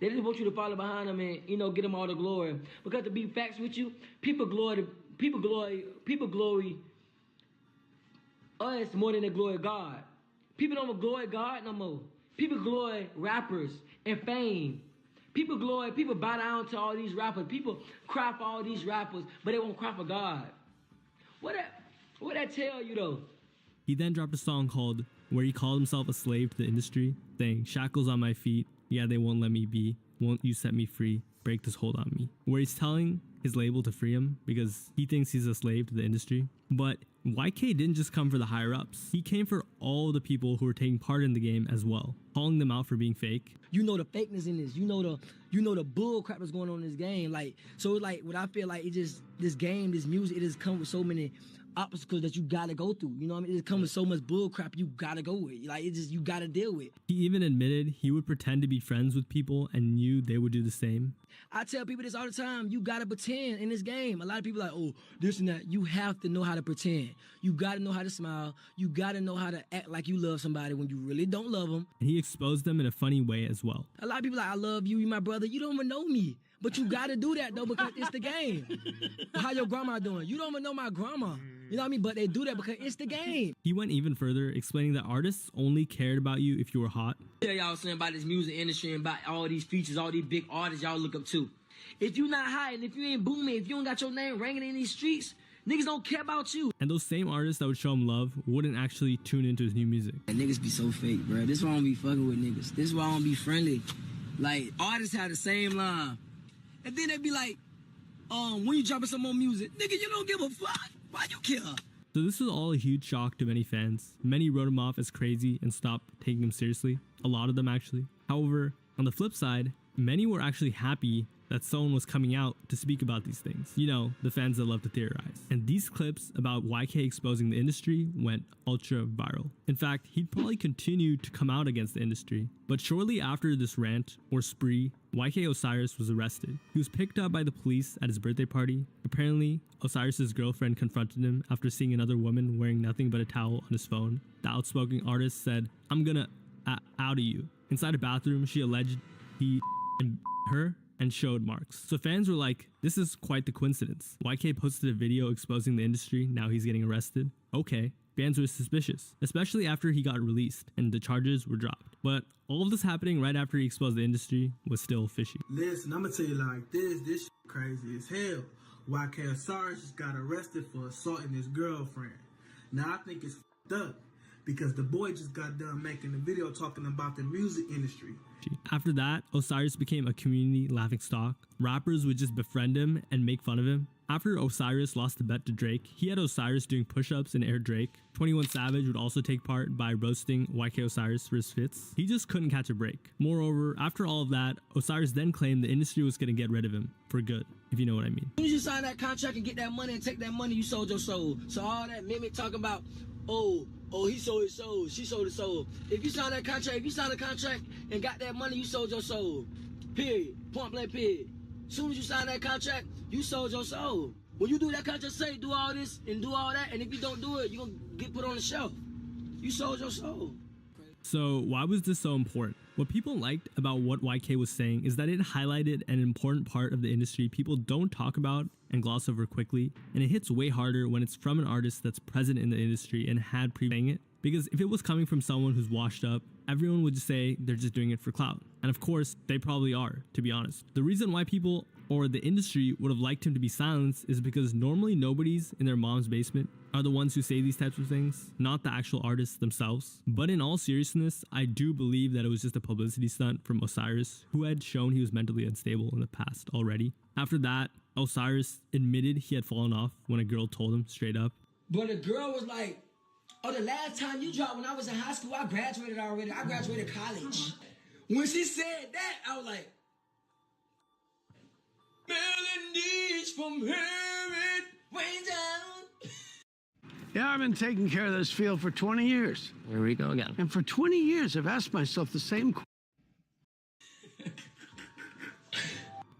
[SPEAKER 12] They just want you to follow behind them and, get them all the glory. Because to be facts with you, people glory us more than they glory God. People don't glory God no more. People glory rappers and fame. People bow down to all these rappers. People cry for all these rappers, but they won't cry for God. What that tell you though?
[SPEAKER 7] He then dropped a song called where he called himself a slave to the industry, saying, "Shackles on my feet, yeah, they won't let me be. Won't you set me free? Break this hold on me." Where he's telling his label to free him because he thinks he's a slave to the industry. But YK didn't just come for the higher ups. He came for all the people who were taking part in the game as well, calling them out for being fake.
[SPEAKER 12] You know the fakeness in this. You know the bull crap that's going on in this game. What I feel like this game, this music, it has come with so many obstacles that you gotta go through. You know what I mean? It comes with so much bull crap you gotta go with. You gotta deal with.
[SPEAKER 7] He even admitted he would pretend to be friends with people and knew they would do the same.
[SPEAKER 12] I tell people this all the time. You gotta pretend in this game. A lot of people are like, oh, this and that. You have to know how to pretend. You gotta know how to smile. You gotta know how to act like you love somebody when you really don't love them.
[SPEAKER 7] And he exposed them in a funny way as well.
[SPEAKER 12] A lot of people are like, I love you, you're my brother. You don't even know me. But you gotta do that though because it's the game. How your grandma doing? You don't even know my grandma. You know what I mean? But they do that because it's the game.
[SPEAKER 7] He went even further, explaining that artists only cared about you if you were hot.
[SPEAKER 12] Tell y'all something about this music industry and about all these features, all these big artists y'all look up to. If you not hot and if you ain't booming, if you don't got your name ringing in these streets, niggas don't care about you.
[SPEAKER 7] And those same artists that would show him love wouldn't actually tune into his new music.
[SPEAKER 12] And niggas be so fake, bro. This is why I don't be fucking with niggas. This is why I don't be friendly. Like, artists have the same line. And then they be like, when you dropping some more music, nigga, you don't give a fuck. Why you care?
[SPEAKER 7] So this was all a huge shock to many fans. Many wrote him off as crazy and stopped taking him seriously. A lot of them actually. However, on the flip side, many were actually happy that someone was coming out to speak about these things. You know, the fans that love to theorize. And these clips about YK exposing the industry went ultra viral. In fact, he'd probably continue to come out against the industry. But shortly after this rant or spree, YK Osiris was arrested. He was picked up by the police at his birthday party. Apparently, Osiris's girlfriend confronted him after seeing another woman wearing nothing but a towel on his phone. The outspoken artist said, "I'm gonna out you." Inside a bathroom, she alleged he and her and showed marks. So fans were like, this is quite the coincidence. YK posted a video exposing the industry, now he's getting arrested. Okay, fans were suspicious, especially after he got released and the charges were dropped. But all of this happening right after he exposed the industry was still fishy.
[SPEAKER 18] Listen, I'm gonna tell you like this shit crazy as hell. YK Osiris just got arrested for assaulting his girlfriend. Now I think it's f***ed up because the boy just got done making a video talking about the music industry.
[SPEAKER 7] After that, Osiris became a community laughingstock. Rappers would just befriend him and make fun of him. After Osiris lost the bet to Drake, he had Osiris doing push-ups in Air Drake. 21 Savage would also take part by roasting YK Osiris for his fits. He just couldn't catch a break. Moreover, after all of that, Osiris then claimed the industry was going to get rid of him for good, if you know what I mean.
[SPEAKER 12] As soon as you sign that contract and get that money and take that money, you sold your soul. So all that mimic talking about, oh, he sold his soul, she sold his soul. If you sign that contract, if you sign a contract and got that money, you sold your soul. Period. Point blank, period. As soon as you sign that contract, you sold your soul. When you do that contract, say do all this and do all that, and if you don't do it, you're going to get put on the shelf. You sold your soul.
[SPEAKER 7] So why was this so important? What people liked about what YK was saying is that it highlighted an important part of the industry people don't talk about and gloss over quickly, and it hits way harder when it's from an artist that's present in the industry and had pre-saying it. Because if it was coming from someone who's washed up, everyone would just say they're just doing it for clout. And of course, they probably are, to be honest. The reason why people or the industry would have liked him to be silenced is because normally nobodies in their mom's basement are the ones who say these types of things, not the actual artists themselves. But in all seriousness, I do believe that it was just a publicity stunt from Osiris, who had shown he was mentally unstable in the past already. After that, Osiris admitted he had fallen off when a girl told him straight up.
[SPEAKER 12] But the girl was like, oh, the last time you dropped when I was in high school, I graduated already. I graduated college. When she said that, I was like, melodies from heaven, way down.
[SPEAKER 19] Yeah, I've been taking care of this field for 20 years.
[SPEAKER 1] Here we go again.
[SPEAKER 19] And for 20 years, I've asked myself the same question.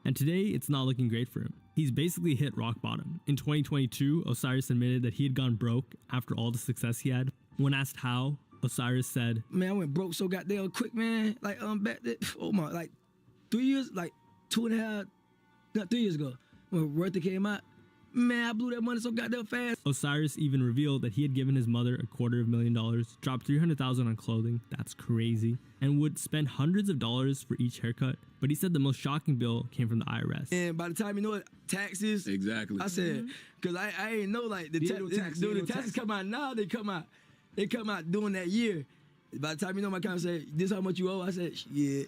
[SPEAKER 7] And today, it's not looking great for him. He's basically hit rock bottom. In 2022, Osiris admitted that he had gone broke after all the success he had. When asked how, Osiris said,
[SPEAKER 12] Man, I went broke so goddamn quick, man. Like, back then, oh my, like 3 years, like 2.5, not 3 years ago, when Werther came out, man, I blew that money so goddamn fast.
[SPEAKER 7] Osiris even revealed that he had given his mother $250,000, dropped $300,000 on clothing, that's crazy, and would spend hundreds of dollars for each haircut. But he said the most shocking bill came from the IRS.
[SPEAKER 12] And by the time you know it, taxes.
[SPEAKER 13] Exactly.
[SPEAKER 12] I said, because I ain't know, like, the taxes come out now, they come out during that year. By the time you know, my account said, this how much you owe? I said, yeah.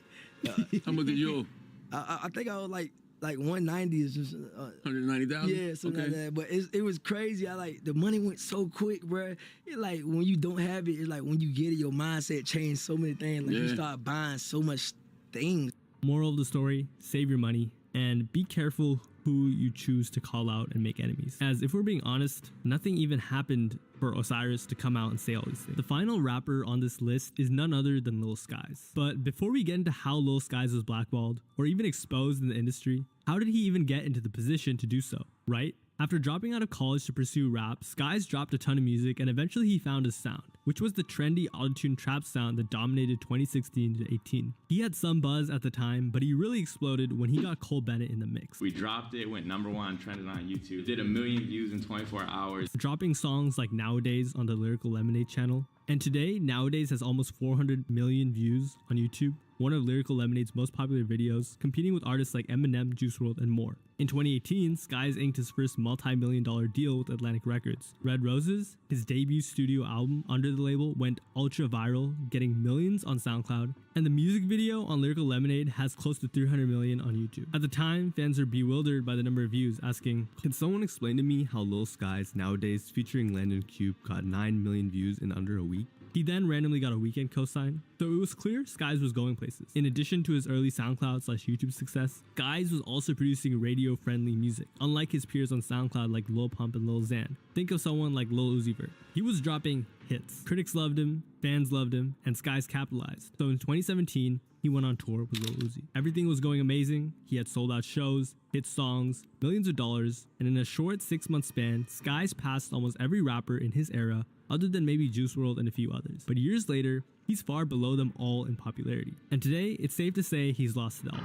[SPEAKER 13] How much did you owe?
[SPEAKER 12] I think I was like 190 or something.
[SPEAKER 13] 190,000?
[SPEAKER 12] Yeah, something like that. But it was crazy. The money went so quick, bro. It like when you don't have it, it's like when you get it, your mindset changed so many things. Like you start buying so much things.
[SPEAKER 7] Moral of the story, save your money and be careful who you choose to call out and make enemies. As if we're being honest, nothing even happened for Osiris to come out and say all these things. The final rapper on this list is none other than Lil Skies. But before we get into how Lil Skies was blackballed or even exposed in the industry, how did he even get into the position to do so, right? After dropping out of college to pursue rap, Skies dropped a ton of music and eventually he found his sound, which was the trendy autotune trap sound that dominated 2016 to 18. He had some buzz at the time, but he really exploded when he got Cole Bennett in the mix.
[SPEAKER 11] We dropped it, went #1, trended on YouTube, did 1 million views in 24 hours.
[SPEAKER 7] Dropping songs like Nowadays on the Lyrical Lemonade channel. And today, Nowadays has almost 400 million views on YouTube, one of Lyrical Lemonade's most popular videos, competing with artists like Eminem, Juice WRLD, and more. In 2018, Skies inked his first multi-million-dollar deal with Atlantic Records. Red Roses, his debut studio album under the label, went ultra viral, getting millions on SoundCloud, and the music video on Lyrical Lemonade has close to 300 million on YouTube. At the time, fans were bewildered by the number of views, asking,
[SPEAKER 22] "Can someone explain to me how Lil Skies Nowadays featuring Landon Cube got 9 million views in under a week?"
[SPEAKER 7] He then randomly got a Weeknd cosign, so it was clear Skies was going places. In addition to his early SoundCloud/YouTube success, Skies was also producing radio-friendly music, unlike his peers on SoundCloud like Lil Pump and Lil Xan. Think of someone like Lil Uzi Vert. He was dropping hits. Critics loved him, fans loved him, and Skies capitalized. So in 2017, he went on tour with Lil Uzi. Everything was going amazing. He had sold out shows, hit songs, millions of dollars, and in a short 6-month span, Skies passed almost every rapper in his era, other than maybe Juice WRLD and a few others. But years later, he's far below them all in popularity. And today, it's safe to say he's lost it all.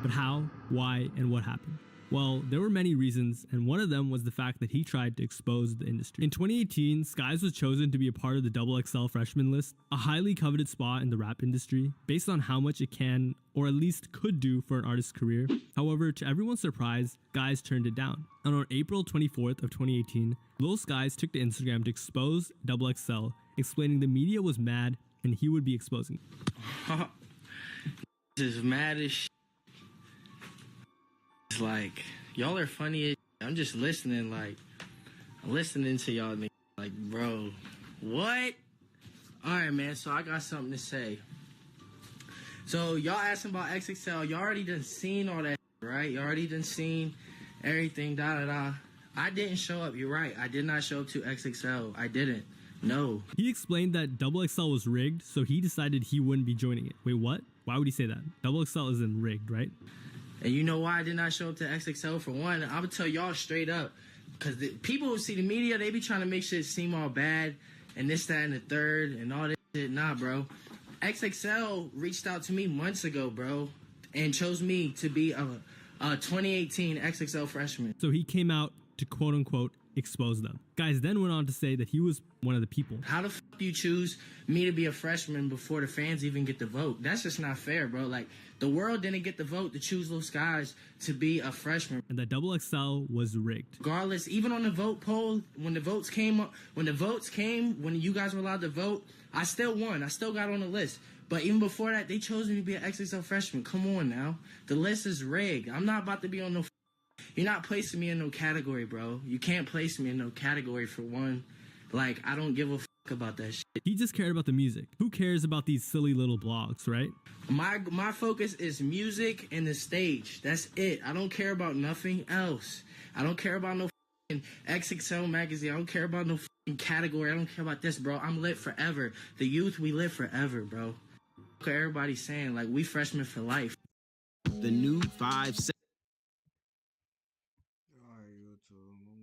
[SPEAKER 7] But how, why, and what happened? Well, there were many reasons, and one of them was the fact that he tried to expose the industry. In 2018, Skies was chosen to be a part of the XXL freshman list, a highly coveted spot in the rap industry, based on how much it can, or at least could do for an artist's career. However, to everyone's surprise, Skies turned it down. And on April 24th of 2018, Lil Skies took to Instagram to expose XXL, explaining the media was mad and he would be exposing.
[SPEAKER 21] This is mad as shit. It's like, y'all are funny as shit. I'm just listening, like, I'm listening to y'all, like, bro, what? All right, man, so I got something to say. So y'all asking about XXL, y'all already done seen all that, right? Y'all already done seen everything, da-da-da. I didn't show up, you're right. I did not show up to XXL. I didn't. No.
[SPEAKER 7] He explained that XXL was rigged, so he decided he wouldn't be joining it. Wait, what? Why would he say that? XXL isn't rigged, right?
[SPEAKER 21] And you know why I did not show up to XXL? For one, I'm gonna tell y'all straight up, because the people who see the media, they be trying to make shit seem all bad, and this, that, and the third, and all this shit. Nah, bro. XXL reached out to me months ago, bro, and chose me to be a 2018 XXL freshman.
[SPEAKER 7] So he came out to quote-unquote expose them. Guys then went on to say that he was one of the people.
[SPEAKER 21] How the f*** you choose me to be a freshman before the fans even get the vote? That's just not fair, bro. Like, the world didn't get the vote to choose Lil Skies to be a freshman.
[SPEAKER 7] And that XXL was rigged.
[SPEAKER 21] Regardless, even on the vote poll, when the votes came, when you guys were allowed to vote, I still won. I still got on the list. But even before that, they chose me to be an XXL freshman. Come on now. The list is rigged. I'm not about to be on no... You're not placing me in no category, bro. You can't place me in no category, for one. Like, I don't give a about that shit.
[SPEAKER 7] He just cared about the music. Who cares about these silly little blogs, right?
[SPEAKER 21] My focus is music and the stage. That's it. I don't care about nothing else. I don't care about no XXL magazine. I don't care about no category. I don't care about this, bro. I'm lit forever. The youth, we live forever, bro. Everybody's saying, like, we freshmen for life.
[SPEAKER 6] The new 5
[SPEAKER 9] YouTube.